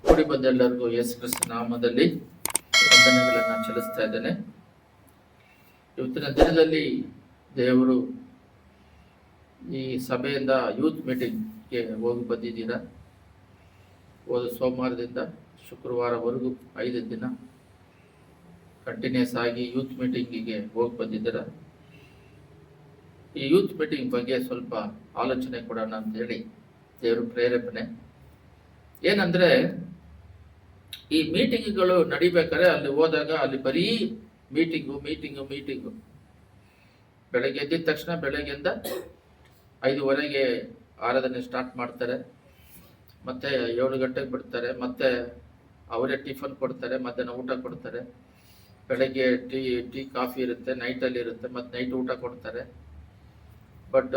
ಕೂಡಿ ಬಂದ ಎಲ್ಲರಿಗೂ ಯೇಸು ಕ್ರಿಸ್ತ ನಾಮದಲ್ಲಿ ವಂದನೆಗಳನ್ನು ಚಲಿಸ್ತಾ ಇದ್ದೇನೆ. ಇವತ್ತಿನ ದಿನದಲ್ಲಿ ದೇವರು ಈ ಸಭೆಯಿಂದ ಯೂತ್ ಮೀಟಿಂಗ್ಗೆ ಹೋಗಿ ಬಂದಿದ್ದೀರಾ. ಹೋದ ಸೋಮವಾರದಿಂದ ಶುಕ್ರವಾರವರೆಗೂ 5 ದಿನ ಕಂಟಿನ್ಯೂಸ್ ಆಗಿ ಯೂತ್ ಮೀಟಿಂಗಿಗೆ ಹೋಗಿ ಬಂದಿದ್ದೀರಾ. ಈ ಯೂತ್ ಮೀಟಿಂಗ್ ಬಗ್ಗೆ ಸ್ವಲ್ಪ ಆಲೋಚನೆ ಕೊಡೋಣ ಅಂತ ಹೇಳಿ ದೇವರು ಪ್ರೇರೇಪಣೆ. ಏನಂದ್ರೆ, ಈ ಮೀಟಿಂಗ್ಗಳು ನಡಿಬೇಕಾದ್ರೆ ಅಲ್ಲಿ ಹೋದಾಗ ಅಲ್ಲಿ ಬರೀ ಮೀಟಿಂಗು ಬೆಳಗ್ಗೆ ಎದ್ದಿದ ತಕ್ಷಣ ಬೆಳಗ್ಗೆಯಿಂದ 5:30ಗೆ ಆರಾಧನೆ ಸ್ಟಾರ್ಟ್ ಮಾಡ್ತಾರೆ, ಮತ್ತೆ 7 ಗಂಟೆಗೆ ಬಿಡ್ತಾರೆ, ಮತ್ತೆ ಅವರೇ ಟಿಫನ್ ಕೊಡ್ತಾರೆ, ಮಧ್ಯಾಹ್ನ ಊಟ ಕೊಡ್ತಾರೆ, ಬೆಳಗ್ಗೆ ಟೀ ಕಾಫಿ ಇರುತ್ತೆ, ನೈಟಲ್ಲಿ ಇರುತ್ತೆ, ಮತ್ತೆ ನೈಟ್ ಊಟ ಕೊಡ್ತಾರೆ. ಬಟ್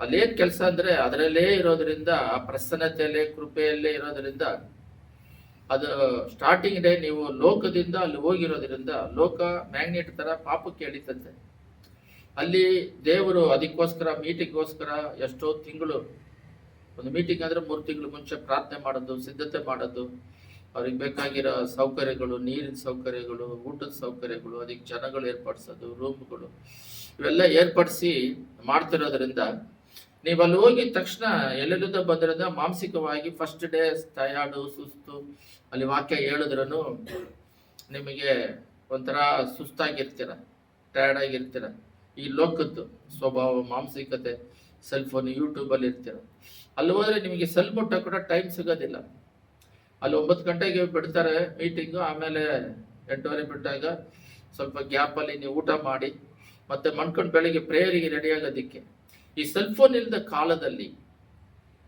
ಅಲ್ಲೇನು ಕೆಲಸ ಅಂದರೆ ಅದರಲ್ಲೇ ಇರೋದ್ರಿಂದ, ಆ ಪ್ರಸನ್ನತೆಯಲ್ಲೇ ಕೃಪೆಯಲ್ಲೇ ಇರೋದ್ರಿಂದ, ಅದು ಸ್ಟಾರ್ಟಿಂಗ್ ಡೇ ನೀವು ಲೋಕದಿಂದ ಅಲ್ಲಿ ಹೋಗಿರೋದ್ರಿಂದ ಲೋಕ ಮ್ಯಾಗ್ನೆಟ್ ಥರ ಪಾಪಕ್ಕೆ ಎಳಿತಂತೆ. ಅಲ್ಲಿ ದೇವರು ಅದಕ್ಕೋಸ್ಕರ ಮೀಟಿಂಗ್ಗೋಸ್ಕರ ಎಷ್ಟೋ ತಿಂಗಳು, ಒಂದು ಮೀಟಿಂಗ್ ಅಂದರೆ 3 ತಿಂಗಳು ಮುಂಚೆ ಪ್ರಾರ್ಥನೆ ಮಾಡೋದು, ಸಿದ್ಧತೆ ಮಾಡೋದು, ಅವ್ರಿಗೆ ಬೇಕಾಗಿರೋ ಸೌಕರ್ಯಗಳು, ನೀರಿನ ಸೌಕರ್ಯಗಳು, ಊಟದ ಸೌಕರ್ಯಗಳು, ಅದಕ್ಕೆ ಜನಗಳು ಏರ್ಪಡಿಸೋದು, ರೂಮ್ಗಳು, ಇವೆಲ್ಲ ಏರ್ಪಡಿಸಿ ಮಾಡ್ತಿರೋದ್ರಿಂದ ನೀವು ಅಲ್ಲಿ ಹೋಗಿದ ತಕ್ಷಣ ಎಲ್ಲೆಲ್ಲದ ಬಂದಿರೋದ ಮಾನಸಿಕವಾಗಿ ಫಸ್ಟ್ ಡೇ ಟಯರ್ಡು, ಸುಸ್ತು, ಅಲ್ಲಿ ವಾಕ್ಯ ಹೇಳಿದ್ರೂ ನಿಮಗೆ ಒಂಥರ ಸುಸ್ತಾಗಿರ್ತೀರ, ಟಯರ್ಡ್ ಆಗಿರ್ತೀರ. ಈ ಲೋಕದ್ದು ಸ್ವಭಾವ, ಮಾನಸಿಕತೆ, ಸೆಲ್ಫೋನ್, ಯೂಟ್ಯೂಬಲ್ಲಿ ಇರ್ತೀರ. ಅಲ್ಲಿ ಹೋದರೆ ನಿಮಗೆ ಮುಟ್ಟ ಕೂಡ ಟೈಮ್ ಸಿಗೋದಿಲ್ಲ. ಅಲ್ಲಿ 9 ಗಂಟೆಗೆ ಬಿಡ್ತಾರೆ ಮೀಟಿಂಗು, ಆಮೇಲೆ 8:30 ಬಿಟ್ಟಾಗ ಸ್ವಲ್ಪ ಗ್ಯಾಪಲ್ಲಿ ನೀವು ಊಟ ಮಾಡಿ ಮತ್ತೆ ಮನ್ಕೊಂಡು ಬೆಳಿಗ್ಗೆ ಪ್ರೇಯರಿಗೆ ರೆಡಿ ಆಗೋದಕ್ಕೆ ಈ ಸೆಲ್ಫೋನ್ ಇಲ್ಲದ ಕಾಲದಲ್ಲಿ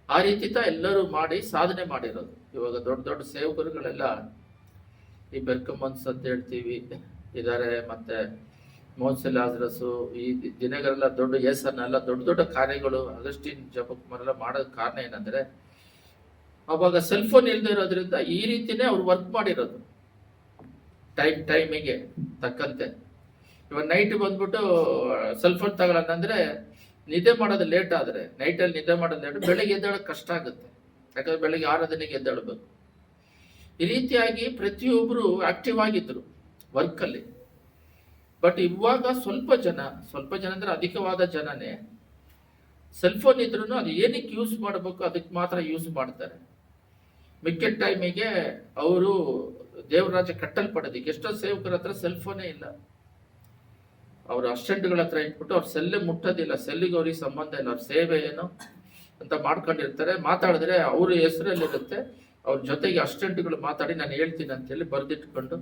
ಆ ರೀತಿ ಎಲ್ಲರೂ ಮಾಡಿ ಸಾಧನೆ ಮಾಡಿರೋದು. ಇವಾಗ ದೊಡ್ಡ ದೊಡ್ಡ ಸೇವಕರುಗಳೆಲ್ಲ ಈ ಬೆರ್ಕಮನ್ಸ್ ಅಂತ ಹೇಳ್ತೀವಿ ಇದ್ದಾರೆ, ಮತ್ತೆ ಮೋನ್ಸೆಲ್ ಲಾಜರಸು, ಈ ದಿನಗಳೆಲ್ಲ ದೊಡ್ಡ ಯೇಸನ್ನೆಲ್ಲ ದೊಡ್ಡ ದೊಡ್ಡ ಕಾರ್ಯಗಳು, ಅಗಸ್ಟಿನ್ ಜಪಕುಮಾರೆಲ್ಲ ಮಾಡೋದ್ ಕಾರಣ ಏನಂದ್ರೆ ಅವಾಗ ಸೆಲ್ಫೋನ್ ಇಲ್ಲದೆ ಇರೋದ್ರಿಂದ ಈ ರೀತಿನೇ ಅವ್ರು ವರ್ಕ್ ಮಾಡಿರೋದು, ಟೈಮಿಗೆ ತಕ್ಕಂತೆ. ಇವಾಗ ನೈಟ್ ಬಂದ್ಬಿಟ್ಟು ಸೆಲ್ಫೋನ್ ತಗೊಳ್ಳೋಣ ಅಂದ್ರೆ ನಿದ್ದೆ ಮಾಡೋದು ಲೇಟ್ ಆದರೆ, ನೈಟಲ್ಲಿ ನಿದ್ದೆ ಮಾಡೋದು ಲೇಟ್, ಬೆಳಗ್ಗೆ ಎದ್ದೇಳೋಕೆ ಕಷ್ಟ ಆಗುತ್ತೆ. ಯಾಕಂದ್ರೆ ಬೆಳಗ್ಗೆ ಆರಾಧನೆಗೆ ಎದ್ದೇಳಬೇಕು. ಈ ರೀತಿಯಾಗಿ ಪ್ರತಿಯೊಬ್ಬರು ಆಕ್ಟಿವ್ ಆಗಿದ್ರು ವರ್ಕಲ್ಲಿ. ಬಟ್ ಇವಾಗ ಸ್ವಲ್ಪ ಜನ ಅಂದ್ರೆ ಅಧಿಕವಾದ ಜನನೇ ಸೆಲ್ಫೋನ್ ಇದ್ರೂ ಅದು ಏನಕ್ಕೆ ಯೂಸ್ ಮಾಡಬೇಕು ಅದಕ್ಕೆ ಮಾತ್ರ ಯೂಸ್ ಮಾಡ್ತಾರೆ. ಮಿಕ್ಕಿದ ಟೈಮಿಗೆ ಅವರು ದೇವರ ರಾಜ್ಯ ಕಟ್ಟಲ್ಪಡೋದಕ್ಕೆ ಎಷ್ಟೋ ಸೇವಕರ ಹತ್ರ ಸೆಲ್ಫೋನೇ ಇಲ್ಲ. ಅವ್ರ ಅಸಿಸ್ಟೆಂಟ್ಗಳ ಹತ್ರ ಇಟ್ಬಿಟ್ಟು ಅವ್ರ ಸೆಲ್ಲೇ ಮುಟ್ಟೋದಿಲ್ಲ, ಸೆಲ್ಲಿಗೆ ಅವ್ರಿಗೆ ಸಂಬಂಧ ಇಲ್ಲ, ಅವ್ರ ಸೇವೆ ಏನು ಅಂತ ಮಾಡ್ಕೊಂಡಿರ್ತಾರೆ. ಮಾತಾಡಿದ್ರೆ ಅವ್ರ ಹೆಸರಲ್ಲಿರುತ್ತೆ, ಅವ್ರ ಜೊತೆಗೆ ಅಸಿಸ್ಟೆಂಟ್ಗಳು ಮಾತಾಡಿ ನಾನು ಹೇಳ್ತೀನಿ ಅಂತೇಳಿ ಬರೆದಿಟ್ಕೊಂಡು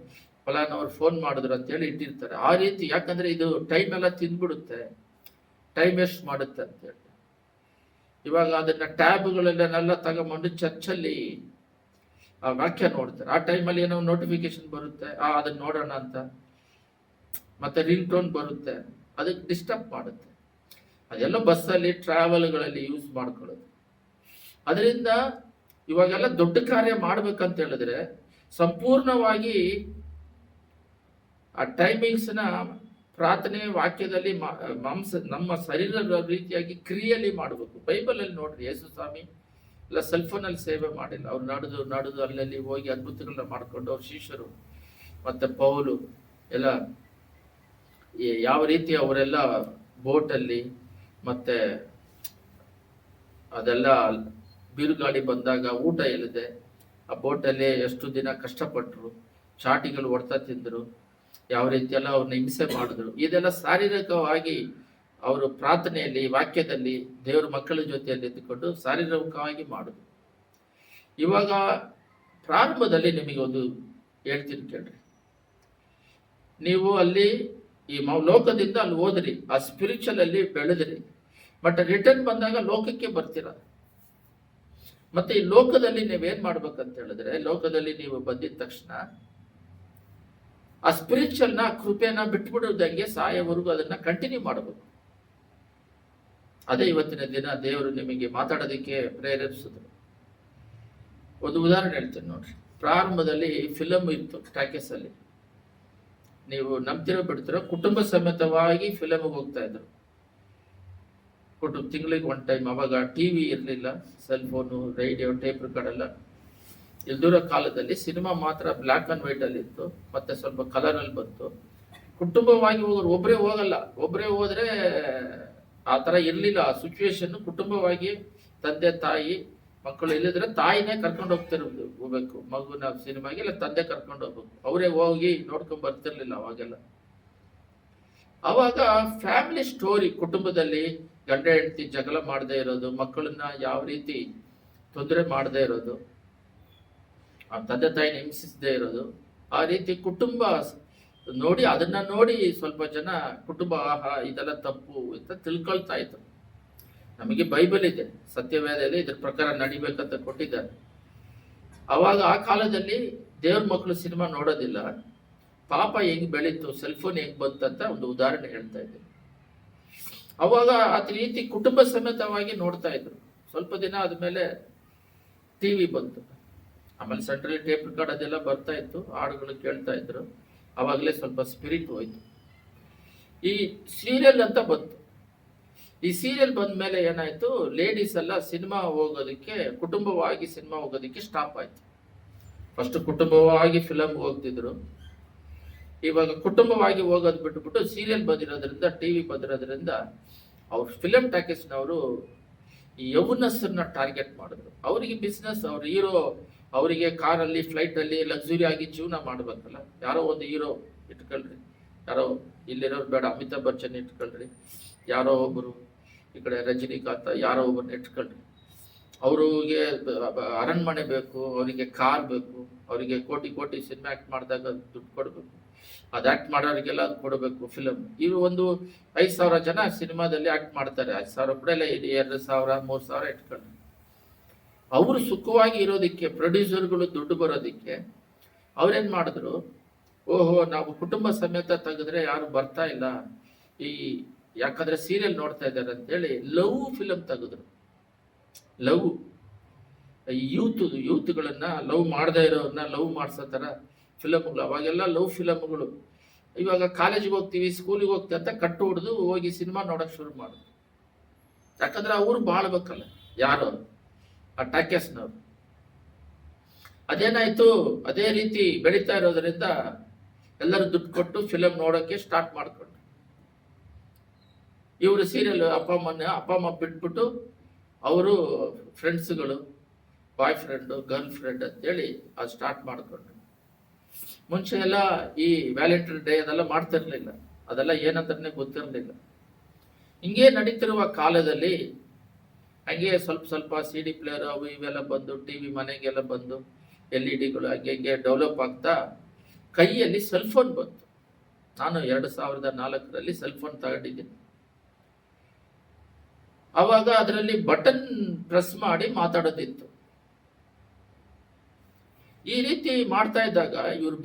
ಫಲಾನವ್ರು ಫೋನ್ ಮಾಡಿದ್ರು ಅಂತೇಳಿ ಇಟ್ಟಿರ್ತಾರೆ. ಆ ರೀತಿ, ಯಾಕಂದ್ರೆ ಇದು ಟೈಮ್ ಎಲ್ಲ ತಿಂದ್ಬಿಡುತ್ತೆ, ಟೈಮ್ ವೇಸ್ಟ್ ಮಾಡುತ್ತೆ ಅಂತೇಳಿ ಇವಾಗ ಅದನ್ನ ಟ್ಯಾಬ್ಗಳನ್ನೆಲ್ಲ ತಗೊಂಡು ಚರ್ಚಲ್ಲಿ ಆ ವಾಕ್ಯ ನೋಡ್ತಾರೆ. ಆ ಟೈಮಲ್ಲಿ ಏನೋ ನೋಟಿಫಿಕೇಶನ್ ಬರುತ್ತೆ, ಅದನ್ನ ನೋಡೋಣ ಅಂತ, ಮತ್ತೆ ರಿಂಗ್ ಟೋನ್ ಬರುತ್ತೆ, ಅದಕ್ಕೆ ಡಿಸ್ಟರ್ಬ್ ಮಾಡುತ್ತೆ. ಅದೆಲ್ಲ ಬಸ್ಸಲ್ಲಿ ಟ್ರಾವೆಲ್ಗಳಲ್ಲಿ ಯೂಸ್ ಮಾಡ್ಕೊಳ್ಳೋದು. ಅದರಿಂದ ಇವಾಗೆಲ್ಲ ದೊಡ್ಡ ಕಾರ್ಯ ಮಾಡ್ಬೇಕಂತ ಹೇಳಿದ್ರೆ ಸಂಪೂರ್ಣವಾಗಿ ಆ ಟೈಮಿಂಗ್ಸ್ನ ಪ್ರಾರ್ಥನೆ ವಾಕ್ಯದಲ್ಲಿ ನಮ್ಮ ಶರೀರದ ರೀತಿಯಾಗಿ ಕ್ರಿಯೆಯಲ್ಲಿ ಮಾಡಬೇಕು. ಬೈಬಲಲ್ಲಿ ನೋಡ್ರಿ, ಯೇಸು ಸ್ವಾಮಿ ಇಲ್ಲ ಸೆಲ್ಫೋನಲ್ಲಿ ಸೇವೆ ಮಾಡಿಲ್ಲ. ಅವ್ರು ನಡೆದು ಅಲ್ಲಲ್ಲಿ ಹೋಗಿ ಅದ್ಭುತಗಳನ್ನ ಮಾಡ್ಕೊಂಡು ಅವ್ರ ಶಿಷ್ಯರು ಮತ್ತೆ ಪೌಲು ಎಲ್ಲ ಯಾವ ರೀತಿ ಅವರೆಲ್ಲ ಬೋಟಲ್ಲಿ ಮತ್ತೆ ಅದೆಲ್ಲ ಬಿರುಗಾಳಿ ಬಂದಾಗ ಊಟ ಇಲ್ಲದೆ ಆ ಬೋಟಲ್ಲಿ ಎಷ್ಟು ದಿನ ಕಷ್ಟಪಟ್ಟರು, ಚಾಟಿಗಳು ಹೊಡ್ತಾ ತಿಂದರು, ಯಾವ ರೀತಿ ಎಲ್ಲ ಅವ್ರನ್ನ ಹಿಂಸೆ ಮಾಡಿದ್ರು. ಇದೆಲ್ಲ ಶಾರೀರಿಕವಾಗಿ ಅವರು ಪ್ರಾರ್ಥನೆಯಲ್ಲಿ, ವಾಕ್ಯದಲ್ಲಿ, ದೇವರ ಮಕ್ಕಳ ಜೊತೆಯಲ್ಲಿ ಇದ್ದುಕೊಂಡು ಶಾರೀರಿಕವಾಗಿ ಮಾಡುದು. ಇವಾಗ ಪ್ರಾರಂಭದಲ್ಲಿ ನಿಮಗೆ ಒಂದು ಹೇಳ್ತೀನಿ ಕೇಳ್ರಿ. ನೀವು ಅಲ್ಲಿ ಈ ಲೋಕದಿಂದ ಅಲ್ಲಿ ಹೋದ್ರಿ, ಆ ಸ್ಪಿರಿಚುವಲ್ ಅಲ್ಲಿ ಬೆಳೆದ್ರಿ, ಬಟ್ ರಿಟರ್ನ್ ಬಂದಾಗ ಲೋಕಕ್ಕೆ ಬರ್ತೀರ. ಮತ್ತೆ ಈ ಲೋಕದಲ್ಲಿ ನೀವೇನ್ ಮಾಡ್ಬೇಕಂತ ಹೇಳಿದ್ರೆ, ಲೋಕದಲ್ಲಿ ನೀವು ಬಂದಿದ ತಕ್ಷಣ ಆ ಸ್ಪಿರಿಚುವಲ್ನ ಕೃಪೆನ ಬಿಟ್ಬಿಡೋದಂಗೆ ಸಾಯೋವರೆಗೂ ಅದನ್ನ ಕಂಟಿನ್ಯೂ ಮಾಡಬೇಕು. ಅದೇ ಇವತ್ತಿನ ದಿನ ದೇವರು ನಿಮಗೆ ಮಾತಾಡೋದಕ್ಕೆ ಪ್ರೇರೇಪಿಸಿದ್ರು. ಒಂದು ಉದಾಹರಣೆ ಹೇಳ್ತೇನೆ ನೋಡ್ರಿ. ಪ್ರಾರಂಭದಲ್ಲಿ ಫಿಲಮ್ ಇತ್ತು ಟಾಕೀಸ್ ಅಲ್ಲಿ, ನೀವು ನಂಬ್ತಿರೋ ಬಿಡ್ತಿರೋ ಕುಟುಂಬ ಸಮೇತವಾಗಿ ಫಿಲಮ್ಗೆ ಹೋಗ್ತಾ ಇದ್ರು. ತಿಂಗಳಿಗೆ 1 ಟೈಮ್. ಅವಾಗ ಟಿವಿ ಇರಲಿಲ್ಲ, cell phone, radio, tape record ಎಲ್ಲ ಇಲ್ದಿರೋ ಕಾಲದಲ್ಲಿ ಸಿನಿಮಾ ಮಾತ್ರ ಬ್ಲ್ಯಾಕ್ ಅಂಡ್ ವೈಟ್ ಅಲ್ಲಿ ಇತ್ತು, ಮತ್ತೆ ಸ್ವಲ್ಪ ಕಲರ್ ಅಲ್ಲಿ ಬಂತು. ಕುಟುಂಬವಾಗಿ ಹೋಗೋರು ಒಬ್ಬರೇ ಹೋಗಲ್ಲ, ಒಬ್ಬರೇ ಹೋದ್ರೆ ಆ ತರ ಇರ್ಲಿಲ್ಲ ಆ ಸಿಚುವೇಶನ್. ಕುಟುಂಬವಾಗಿ ತಂದೆ ತಾಯಿ ಮಕ್ಕಳು ಇಲ್ಲಿದ್ರೆ ತಾಯಿನೇ ಕರ್ಕೊಂಡು ಹೋಗ್ಬೇಕು ಮಗುನ ಸಿನಿಮಾಗೆ, ಇಲ್ಲ ತಂದೆ ಕರ್ಕೊಂಡು ಹೋಗ್ಬೇಕು, ಅವರೇ ಹೋಗಿ ನೋಡ್ಕೊಂಡ್ ಬರ್ತಿರ್ಲಿಲ್ಲ ಅವಾಗೆಲ್ಲ. ಅವಾಗ ಫ್ಯಾಮಿಲಿ ಸ್ಟೋರಿ, ಕುಟುಂಬದಲ್ಲಿ ಗಂಡ ಹೆಂಡತಿ ಜಗಳ ಮಾಡದೇ ಇರೋದು, ಮಕ್ಕಳನ್ನ ಯಾವ ರೀತಿ ತೊಂದರೆ ಮಾಡದೇ ಇರೋದು, ಆ ತಂದೆ ತಾಯಿನ ಹಿಂಸಿಸದೇ ಇರೋದು, ಆ ರೀತಿ ಕುಟುಂಬ ನೋಡಿ, ಅದನ್ನ ನೋಡಿ ಸ್ವಲ್ಪ ಜನ ಕುಟುಂಬ ಆಹಾ ಇದೆಲ್ಲ ತಪ್ಪು ಅಂತ ತಿಳ್ಕೊಳ್ತಾ ಇದ್ರು. ನಮಗೆ ಬೈಬಲ್ ಇದೆ, ಸತ್ಯವೇದ ಇದೆ, ಇದ್ರ ಪ್ರಕಾರ ನಡಿಬೇಕಂತ ಕೊಟ್ಟಿದ್ದಾರೆ. ಅವಾಗ ಆ ಕಾಲದಲ್ಲಿ ದೇವ್ರ ಮಕ್ಕಳು ಸಿನಿಮಾ ನೋಡೋದಿಲ್ಲ, ಪಾಪ ಹೆಂಗ್ ಬೆಳೀತು, ಸೆಲ್ಫೋನ್ ಹೆಂಗ್ ಬಂತಂತ ಒಂದು ಉದಾಹರಣೆ ಹೇಳ್ತಾ ಇದ್ದೆ. ಅವಾಗ ಅದ ರೀತಿ ಕುಟುಂಬ ಸಮೇತವಾಗಿ ನೋಡ್ತಾ ಇದ್ರು. ಸ್ವಲ್ಪ ದಿನ ಆದ್ಮೇಲೆ ಟಿವಿ ಬಂತು, ಆಮೇಲೆ ಸೆಂಟ್ರಲ್ ಟೇಪ್ ರೆಕಾರ್ಡ್ ಅದೆಲ್ಲ ಬರ್ತಾ ಇತ್ತು, ಹಾಡುಗಳು ಕೇಳ್ತಾ ಇದ್ರು. ಅವಾಗಲೇ ಸ್ವಲ್ಪ ಸ್ಪಿರಿಟ್ ಹೋಯ್ತು. ಈ ಸೀರಿಯಲ್ ಅಂತ ಬಂತು. ಈ ಸೀರಿಯಲ್ ಬಂದ ಮೇಲೆ ಏನಾಯ್ತು, ಲೇಡೀಸ್ ಎಲ್ಲ ಸಿನಿಮಾ ಹೋಗೋದಕ್ಕೆ, ಕುಟುಂಬವಾಗಿ ಸಿನಿಮಾ ಹೋಗೋದಕ್ಕೆ ಸ್ಟಾಪ್ ಆಯ್ತು. ಫಸ್ಟ್ ಕುಟುಂಬವಾಗಿ ಫಿಲಮ್ ಹೋಗ್ತಿದ್ರು, ಇವಾಗ ಕುಟುಂಬವಾಗಿ ಹೋಗೋದು ಬಿಟ್ಬಿಟ್ಟು ಸೀರಿಯಲ್ ಬಂದಿರೋದ್ರಿಂದ, ಟಿವಿ ಬಂದಿರೋದ್ರಿಂದ ಅವ್ರು ಫಿಲಂ ಟಾಕೀಸ್ನವರು ಈ ಯೌವನಸ್ಥರನ್ನ ಟಾರ್ಗೆಟ್ ಮಾಡಿದ್ರು. ಅವರಿಗೆ ಬಿಸ್ನೆಸ್, ಅವ್ರ ಹೀರೋ, ಅವರಿಗೆ ಕಾರಲ್ಲಿ ಫ್ಲೈಟಲ್ಲಿ ಲಕ್ಸುರಿ ಆಗಿ ಜೀವನ ಮಾಡ್ಬೇಕಲ್ಲ. ಯಾರೋ ಒಂದು ಹೀರೋ ಇಟ್ಕೊಳ್ರಿ, ಯಾರೋ ಇಲ್ಲಿರೋರು ಬೇಡ, ಅಮಿತಾಬ್ ಬಚ್ಚನ್ ಇಟ್ಕೊಳ್ರಿ, ಯಾರೋ ಒಬ್ಬರು ಈ ಕಡೆ ರಜನಿಕಾಂತ್, ಯಾರೋ ಒಬ್ಬರನ್ನ ಇಟ್ಕೊಳ್ರಿ. ಅವ್ರಿಗೆ ಅರಣ್ಮನೆ ಬೇಕು, ಅವರಿಗೆ ಕಾರ್ ಬೇಕು, ಅವರಿಗೆ ಕೋಟಿ ಕೋಟಿ ಸಿನಿಮಾ ಆಕ್ಟ್ ಮಾಡಿದಾಗ ದುಡ್ಡು ಕೊಡಬೇಕು, ಅದು ಆಕ್ಟ್ ಮಾಡೋರಿಗೆಲ್ಲ ಅದು ಕೊಡಬೇಕು ಫಿಲಮ್. ಇವು ಒಂದು 5,000 ಜನ ಸಿನಿಮಾದಲ್ಲಿ ಆಕ್ಟ್ ಮಾಡ್ತಾರೆ, 5,000 ಕೂಡ ಇಲ್ಲ, 2,000 3,000 ಇಟ್ಕೊಂಡ್ರೆ ಅವರು ಸುಖವಾಗಿ ಇರೋದಿಕ್ಕೆ, ಪ್ರೊಡ್ಯೂಸರ್ಗಳು ದುಡ್ಡು ಬರೋದಿಕ್ಕೆ ಅವ್ರೇನ್ ಮಾಡಿದ್ರು, ಓಹೋ ನಾವು ಕುಟುಂಬ ಸಮೇತ ತೆಗೆದ್ರೆ ಯಾರು ಬರ್ತಾ ಇಲ್ಲ, ಈ ಯಾಕಂದ್ರೆ ಸೀರಿಯಲ್ ನೋಡ್ತಾ ಇದ್ದಾರೆ ಅಂತೇಳಿ ಲವ್ ಫಿಲಮ್ ತೆಗೆದ್ರು. ಲವ್ ಯೂತ್ಗಳನ್ನ ಲವ್ ಮಾಡದೇ ಇರೋರನ್ನ ಲವ್ ಮಾಡ್ಸೋ ತರ ಫಿಲಮ್ಗಳು. ಅವಾಗೆಲ್ಲ ಲವ್ ಫಿಲಮ್ಗಳು. ಇವಾಗ ಕಾಲೇಜಿಗೆ ಹೋಗ್ತೀವಿ, ಸ್ಕೂಲಿಗೆ ಹೋಗ್ತೀವಿ ಅಂತ ಕಟ್ಟು ಹೊಡೆದು ಹೋಗಿ ಸಿನಿಮಾ ನೋಡಕ್ ಶುರು ಮಾಡಿದ್ರು. ಯಾಕಂದ್ರೆ ಅವ್ರು ಬಾಳ್ಬೇಕಲ್ಲ, ಯಾರು ಆ ಟಾಕೀಸ್ನವ್ರು. ಅದೇನಾಯ್ತು, ಅದೇ ರೀತಿ ಬೆಳೀತಾ ಇರೋದ್ರಿಂದ ಎಲ್ಲರೂ ದುಡ್ಡು ಕೊಟ್ಟು ಫಿಲಮ್ ನೋಡೋಕೆ ಸ್ಟಾರ್ಟ್ ಮಾಡ್ಕೊಂಡು, ಇವರು ಸೀರಿಯಲ್ ಅಪ್ಪ ಅಮ್ಮ ಬಿಟ್ಬಿಟ್ಟು ಅವರು ಫ್ರೆಂಡ್ಸ್ಗಳು, ಬಾಯ್ ಫ್ರೆಂಡು, ಗರ್ಲ್ ಫ್ರೆಂಡ್ ಅಂತೇಳಿ ಅದು ಸ್ಟಾರ್ಟ್ ಮಾಡ್ಕೊಂಡು. ಮುಂಚೆ ಎಲ್ಲ ಈ ವ್ಯಾಲೆಂಟೈನ್ ಡೇ ಅದೆಲ್ಲ ಮಾಡ್ತಾ ಇರ್ಲಿಲ್ಲ, ಅದೆಲ್ಲ ಏನಂತಾನೆ ಗೊತ್ತಿರಲಿಲ್ಲ. ಹಿಂಗೆ ನಡೀತಿರುವ ಕಾಲದಲ್ಲಿ ಹಂಗೆ ಸ್ವಲ್ಪ ಸ್ವಲ್ಪ CD ಪ್ಲೇಯರ್ ಅವು ಇವೆಲ್ಲ ಬಂದು, ಟಿವಿ ಮನೆಗೆಲ್ಲ ಬಂದು, LED ಗಳು ಹಂಗೆ ಡೆವಲಪ್ ಆಗ್ತಾ ಕೈಯಲ್ಲಿ ಸೆಲ್ ಫೋನ್ ಬಂತು. ನಾನು 2004ರಲ್ಲಿ ಸೆಲ್ ಫೋನ್ ತಗೊಂಡಿದ್ದೀನಿ. ಅವಾಗ ಅದರಲ್ಲಿ ಬಟನ್ ಪ್ರೆಸ್ ಮಾಡಿ ಮಾತಾಡೋದಿತ್ತು. ಈ ರೀತಿ ಮಾಡ್ತಾ ಇದ್ದಾಗ ಇವರು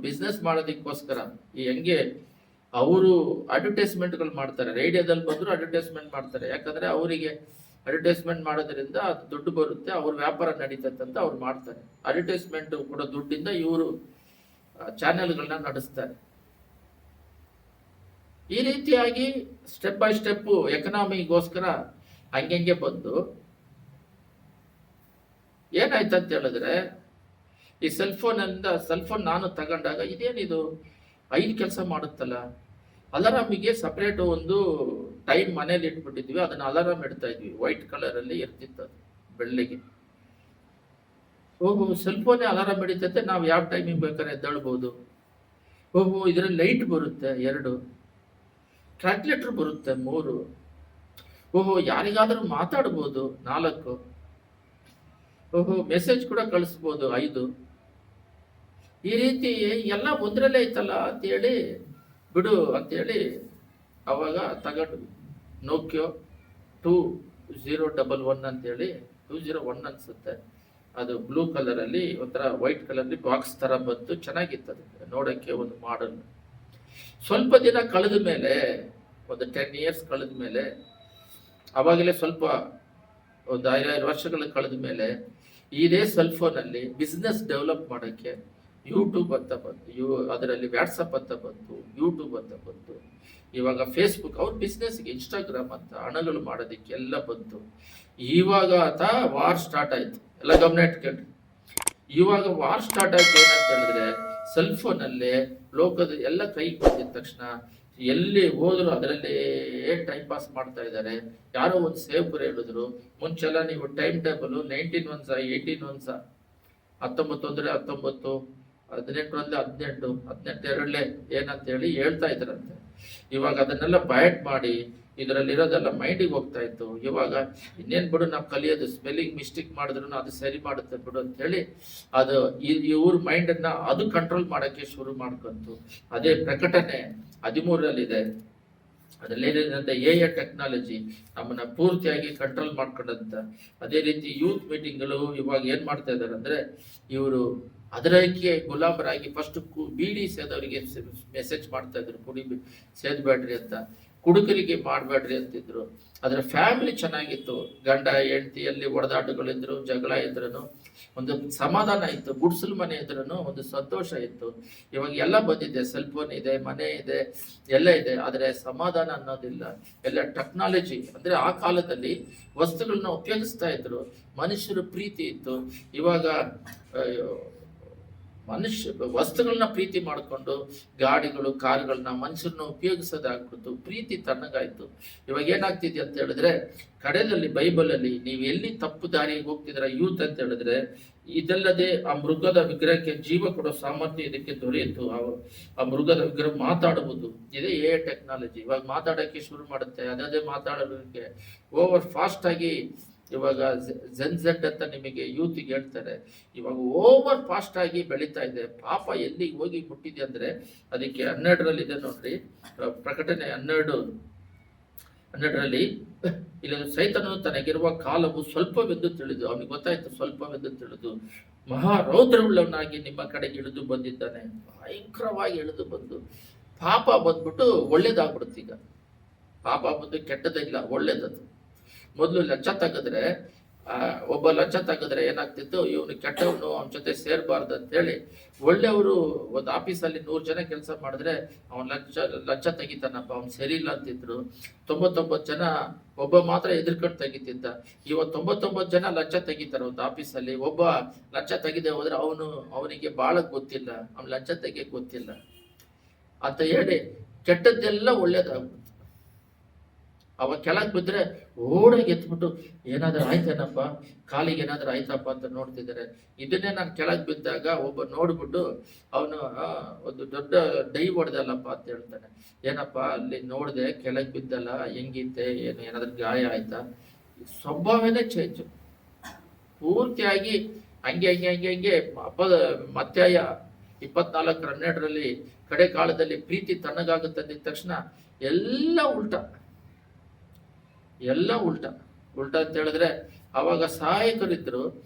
ಬಿಸ್ನೆಸ್ ಮಾಡೋದಕ್ಕೋಸ್ಕರ ಈ ಹೆಂಗೆ ಅವರು ಅಡ್ವರ್ಟೈಸ್ಮೆಂಟ್ಗಳು ಮಾಡ್ತಾರೆ, ರೇಡಿಯೋದಲ್ಲಿ ಬಂದ್ರು ಅಡ್ವರ್ಟೈಸ್ಮೆಂಟ್ ಮಾಡ್ತಾರೆ. ಯಾಕಂದ್ರೆ ಅವರಿಗೆ ಅಡ್ವರ್ಟೈಸ್ಮೆಂಟ್ ಮಾಡೋದ್ರಿಂದ ಅದು ದುಡ್ಡು ಬರುತ್ತೆ, ಅವ್ರ ವ್ಯಾಪಾರ ನಡೀತಂತ ಅವ್ರು ಮಾಡ್ತಾರೆ. ಅಡ್ವರ್ಟೈಸ್ಮೆಂಟ್ ಕೂಡ ದುಡ್ಡಿಂದ ಇವರು ಚಾನೆಲ್ಗಳನ್ನ ನಡೆಸ್ತಾರೆ. ಈ ರೀತಿಯಾಗಿ ಸ್ಟೆಪ್ ಬೈ ಸ್ಟೆಪ್ ಎಕನಾಮಿಗೋಸ್ಕರ ಹಂಗೆ ಬಂದು ಏನಾಯ್ತಂತ ಹೇಳಿದ್ರೆ, ಈ ಸೆಲ್ ಫೋನ್ ನಾನು ತಗೊಂಡಾಗ ಇದೇನಿದು 5 ಕೆಲಸ ಮಾಡುತ್ತಲ್ಲ. ಅಲಾರಾಮಿಗೆ ಸಪರೇಟ್ ಒಂದು ಟೈಮ್ ಮನೇಲಿ ಇಟ್ಬಿಟ್ಟಿದ್ವಿ, ಅದನ್ನ ಅಲಾರಾಮ್ ಇಡ್ತಾ ಇದ್ವಿ, ವೈಟ್ ಕಲರ್ ಅಲ್ಲಿ ಇರ್ತಿತ್ತು ಅದು ಬೆಳ್ಳಿಗೆ. ಓಹೋ, ಸೆಲ್ ಫೋನೇ ಅಲಾರಾಮ್ ಹಿಡಿತೈತೆ, ನಾವು ಯಾವ ಟೈಮಿಗೆ ಬೇಕಾದ್ರೆ ಎದ್ದೇಳ್ಬೋದು. ಓಹೋ, ಇದರಲ್ಲಿ ಲೈಟ್ ಬರುತ್ತೆ 2, ಕ್ಯಾಲ್ಕುಲೇಟರ್ ಬರುತ್ತೆ 3, ಓಹೋ ಯಾರಿಗಾದ್ರೂ ಮಾತಾಡ್ಬೋದು 4, ಓಹೋ ಮೆಸೇಜ್ ಕೂಡ ಕಳಿಸ್ಬೋದು 5. ಈ ರೀತಿ ಎಲ್ಲ ಒಂದ್ರಲ್ಲೇ ಐತಲ್ಲ ಅಂತೇಳಿ ಬಿಡು ಅಂತೇಳಿ ಅವಾಗ ತಗೊಂಡ್ವಿ. ನೋಕಿಯೋ 2011 ಅಂತೇಳಿ, 201 ಅನ್ಸುತ್ತೆ. ಅದು ಬ್ಲೂ ಕಲರ್ ಅಲ್ಲಿ ಒಂಥರ ವೈಟ್ ಕಲರ್ ಬಾಕ್ಸ್ ತರ ಬಂತು, ಚೆನ್ನಾಗಿತ್ತು ಅದು ನೋಡಕ್ಕೆ ಒಂದು ಮಾಡಲ್. ಸ್ವಲ್ಪ ದಿನ ಕಳೆದ ಮೇಲೆ, ಒಂದು 10 years ಕಳೆದ ಮೇಲೆ, ಅವಾಗಲೇ ಸ್ವಲ್ಪ ಒಂದು 5 ವರ್ಷಗಳು ಕಳೆದ ಮೇಲೆ ಇದೇ ಸೆಲ್ ಫೋನ್ ಅಲ್ಲಿ ಬಿಸ್ನೆಸ್ ಡೆವಲಪ್ ಮಾಡೋಕ್ಕೆ ಯೂಟ್ಯೂಬ್ ಅಂತ ಬಂತು, ಅದರಲ್ಲಿ ವಾಟ್ಸಪ್ ಅಂತ ಬಂತು, ಯೂಟ್ಯೂಬ್ ಅಂತ ಬಂತು, ಇವಾಗ ಫೇಸ್ಬುಕ್, ಅವ್ರ ಬಿಸ್ನೆಸ್ಗೆ ಇನ್ಸ್ಟಾಗ್ರಾಮ್ ಅಂತ ಹಣಗಳು ಮಾಡೋದಕ್ಕೆ ಎಲ್ಲ ಬಂತು. ಇವಾಗ ವಾರ್ ಸ್ಟಾರ್ಟ್ ಆಯ್ತು. ಎಲ್ಲ ಗಮನ ಇಟ್ಕೊಂಡ್ರಿ, ಇವಾಗ ವಾರ್ ಸ್ಟಾರ್ಟ್ ಆಯ್ತು ಏನಂತ ಹೇಳಿದ್ರೆ ಸೆಲ್ ಫೋನಲ್ಲೇ ಲೋಕದ ಎಲ್ಲ ಕೈಗೆ ಬಂದಿದ ತಕ್ಷಣ ಎಲ್ಲಿ ಹೋದ್ರು ಅದರಲ್ಲೇ ಟೈಮ್ ಪಾಸ್ ಮಾಡ್ತಾ ಇದ್ದಾರೆ. ಯಾರೋ ಒಂದು ಸೇವಕರು ಹೇಳಿದ್ರು, ಮುಂಚೆಲ್ಲ ನೀವು ಟೈಮ್ ಟೇಬಲ್ 19 ಒನ್ಸ 18 ಒನ್ಸ 19 ಅಂದ್ರೆ 19, 18 ಅಂದ್ರೆ 18, 18 ಎರಡಲೇ ಏನಂತ ಹೇಳಿ ಹೇಳ್ತಾ ಇದ್ರಂತೆ. ಇವಾಗ ಅದನ್ನೆಲ್ಲ ಬಯಟ್ ಮಾಡಿ ಇದರಲ್ಲಿರೋದೆಲ್ಲ ಮೈಂಡಿಗೆ ಹೋಗ್ತಾ ಇತ್ತು. ಇವಾಗ ಇನ್ನೇನ್ ಬಿಡು ನಾವು ಕಲಿಯೋದು, ಸ್ಪೆಲ್ಲಿಂಗ್ ಮಿಸ್ಟೇಕ್ ಮಾಡಿದ್ರು ಅದು ಸರಿ ಮಾಡುತ್ತೆ ಬಿಡು ಅಂತ ಹೇಳಿ ಅದು ಇವ್ರ ಮೈಂಡನ್ನ ಅದು ಕಂಟ್ರೋಲ್ ಮಾಡಕ್ಕೆ ಶುರು ಮಾಡ್ಕೊಂತು. ಅದೇ ಪ್ರಕಟಣೆ 13ರಲ್ಲಿದೆ. ಅದರಲ್ಲೇನಿದೆ ಎ ಟೆಕ್ನಾಲಜಿ ನಮ್ಮನ್ನ ಪೂರ್ತಿಯಾಗಿ ಕಂಟ್ರೋಲ್ ಮಾಡ್ಕೊಂಡಂತ. ಅದೇ ರೀತಿ ಯೂತ್ ಮೀಟಿಂಗ್ಗಳು ಇವಾಗ ಏನ್ ಮಾಡ್ತಾ ಇದ್ದಾರೆ ಅಂದ್ರೆ ಇವರು ಅದರಕ್ಕೆ ಗುಲಾಮರಾಗಿ ಫಸ್ಟ್ ಬೀಡಿ ಸೇದವರಿಗೆ ಮೆಸೇಜ್ ಮಾಡ್ತಾ ಇದ್ರು, ಕುಡಿ ಸೇದ್ಬೇಡ್ರಿ ಅಂತ, ಕುಡುಕರಿಗೆ ಮಾಡಬೇಡ್ರಿ ಅಂತಿದ್ರು. ಅದರ ಫ್ಯಾಮಿಲಿ ಚೆನ್ನಾಗಿತ್ತು, ಗಂಡ ಹೆಂಡತಿಯಲ್ಲಿ ಒಡೆದಾಟಗಳಿದ್ರು, ಜಗಳ ಇದ್ರೂ ಒಂದು ಸಮಾಧಾನ ಇತ್ತು, ಗುಡ್ಸಲು ಮನೆ ಇದ್ರೂ ಒಂದು ಸಂತೋಷ ಇತ್ತು. ಇವಾಗ ಎಲ್ಲ ಬಂದಿದೆ, ಸೆಲ್ ಫೋನ್ ಇದೆ, ಮನೆ ಇದೆ, ಎಲ್ಲ ಇದೆ, ಆದರೆ ಸಮಾಧಾನ ಅನ್ನೋದಿಲ್ಲ. ಎಲ್ಲ ಟೆಕ್ನಾಲಜಿ ಅಂದ್ರೆ ಆ ಕಾಲದಲ್ಲಿ ವಸ್ತುಗಳನ್ನ ಉಪಯೋಗಿಸ್ತಾ ಇದ್ರು, ಮನುಷ್ಯರ ಪ್ರೀತಿ ಇತ್ತು. ಇವಾಗ ವಸ್ತುಗಳನ್ನ ಪ್ರೀತಿ ಮಾಡಿಕೊಂಡು ಗಾಡಿಗಳು ಕಾರುಗಳನ್ನ ಮನುಷ್ಯರನ್ನ ಉಪಯೋಗಿಸೋದಾಗ್ಬಿಡ್ತು, ಪ್ರೀತಿ ತಣ್ಣಗಾಯ್ತು. ಇವಾಗ ಏನಾಗ್ತಿದೆ ಅಂತ ಹೇಳಿದ್ರೆ ಕಡೆಯಲ್ಲಿ ಬೈಬಲಲ್ಲಿ ನೀವು ಎಲ್ಲಿ ತಪ್ಪು ದಾರಿಗೆ ಹೋಗ್ತಿದ್ರ ಯೂತ್ ಅಂತ ಹೇಳಿದ್ರೆ, ಇದಲ್ಲದೆ ಆ ಮೃಗದ ವಿಗ್ರಹಕ್ಕೆ ಜೀವ ಕೊಡೋ ಸಾಮರ್ಥ್ಯ ಇದಕ್ಕೆ ದೊರೆಯಿತು. ಆ ಮೃಗದ ವಿಗ್ರಹ ಮಾತಾಡುವುದು, ಇದೇ ಟೆಕ್ನಾಲಜಿ. ಇವಾಗ ಮಾತಾಡೋಕ್ಕೆ ಶುರು ಮಾಡುತ್ತೆ, ಅದೇ ಮಾತಾಡೋದಕ್ಕೆ ಓವರ್ ಫಾಸ್ಟ್ ಆಗಿ ಇವಾಗ ಜೆಡ್ ಅಂತ ನಿಮಗೆ ಯೂತ್ಗೆ ಹೇಳ್ತಾರೆ. ಇವಾಗ ಓವರ್ ಫಾಸ್ಟ್ ಆಗಿ ಬೆಳೀತಾ ಇದೆ. ಪಾಪ ಎಲ್ಲಿಗೆ ಹೋಗಿ ಮುಟ್ಟಿದೆ ಅಂದ್ರೆ ಅದಕ್ಕೆ 12ರಲ್ಲಿದೆ ನೋಡ್ರಿ, ಪ್ರಕಟಣೆ 12ರಲ್ಲಿ ಇಲ್ಲಿ ಸೈತನು ತನಗಿರುವ ಕಾಲವು ಸ್ವಲ್ಪವೆಂದು ತಿಳಿದು, ಅವನಿಗೆ ಗೊತ್ತಾಯ್ತು ಸ್ವಲ್ಪವೆಂದು ತಿಳಿದು, ಮಹಾರೌದ್ರವುಳ್ಳವನಾಗಿ ನಿಮ್ಮ ಕಡೆಗೆ ಇಳಿದು ಬಂದಿದ್ದಾನೆ. ಭಯಂಕರವಾಗಿ ಇಳಿದು ಬಂದು ಪಾಪ ಬಂದ್ಬಿಟ್ಟು ಒಳ್ಳೇದಾಗ್ಬಿಡುತ್ತೆ. ಈಗ ಪಾಪ ಬಂದು ಕೆಟ್ಟದಿಲ್ಲ, ಒಳ್ಳೇದದು. ಮೊದಲು ಲಂಚ ತೆಗೆದ್ರೆ ಒಬ್ಬ ಲಂಚ ತೆಗೆದ್ರೆ ಏನಾಗ್ತಿತ್ತು, ಇವನು ಕೆಟ್ಟವನು, ಅವನ ಜೊತೆ ಸೇರ್ಬಾರ್ದು ಅಂತ ಹೇಳಿ ಒಳ್ಳೆಯವರು ಒಂದು ಆಫೀಸಲ್ಲಿ 100 ಜನ ಕೆಲಸ ಮಾಡಿದ್ರೆ ಅವನ್ ಲಂಚ ತೆಗಿತಾನಪ್ಪ, ಅವ್ನು ಸರಿ ಇಲ್ಲ ಅಂತಿದ್ರು. 99 ಜನ ಒಬ್ಬ ಮಾತ್ರ ಎದುರ್ಕೊಂಡು ತೆಗಿತಿದ್ದ. ಇವಾಗ 99 ಜನ ಲಂಚ ತೆಗಿತಾರೆ ಒಂದು ಆಫೀಸಲ್ಲಿ. ಒಬ್ಬ ಲಂಚ ತೆಗಿದೆ ಹೋದ್ರೆ ಅವನಿಗೆ ಬಾಳ ಗೊತ್ತಿಲ್ಲ, ಅವ್ನು ಲಂಚ ತೆಗಿಯಕ್ ಗೊತ್ತಿಲ್ಲ ಅಂತ ಹೇಳಿ ಕೆಟ್ಟದ್ದೆಲ್ಲ ಒಳ್ಳೇದಾಗ್ಬಿಡ್ತು. ಅವ ಕೆಳಗೆ ಬಿದ್ರೆ ಓಡಾಗಿ ಎತ್ಬಿಟ್ಟು ಏನಾದ್ರೂ ಆಯ್ತೇನಪ್ಪ, ಕಾಲಿಗೆ ಏನಾದ್ರೂ ಆಯ್ತಪ್ಪ ಅಂತ ನೋಡ್ತಿದ್ದಾರೆ. ಇದನ್ನೇ ನಾನು ಕೆಳಗೆ ಬಿದ್ದಾಗ ಒಬ್ಬ ನೋಡ್ಬಿಟ್ಟು ಅವನು ಒಂದು ದೊಡ್ಡ ಡೈ ಹೊಡೆದಲ್ಲಪ್ಪ ಅಂತ ಹೇಳ್ತಾನೆ. ಏನಪ್ಪ ಅಲ್ಲಿ ನೋಡ್ದೆ, ಕೆಳಗೆ ಬಿದ್ದಲ್ಲ, ಹೆಂಗಿತ್ತೆ, ಏನಾದ್ರೂ ಗಾಯ ಆಯ್ತಾ? ಸ್ವಭಾವನೇ ಚೇಂಜ್ ಪೂರ್ತಿಯಾಗಿ. ಹಂಗೆ ಹಂಗೆ ಹಂಗೆ ಹಂಗೆ ಮತ್ತಾಯ 24:12ರಲ್ಲಿ ಕಡೆ ಕಾಲದಲ್ಲಿ ಪ್ರೀತಿ ತಣ್ಣಗಾಗುತ್ತೆ ಅಂದಿದ ತಕ್ಷಣ ಎಲ್ಲ ಉಲ್ಟಾ ಅಂತ ಹೇಳಿದ್ರೆ, ಅವಾಗ ಸಹಾಯಕರಿದ್ರು,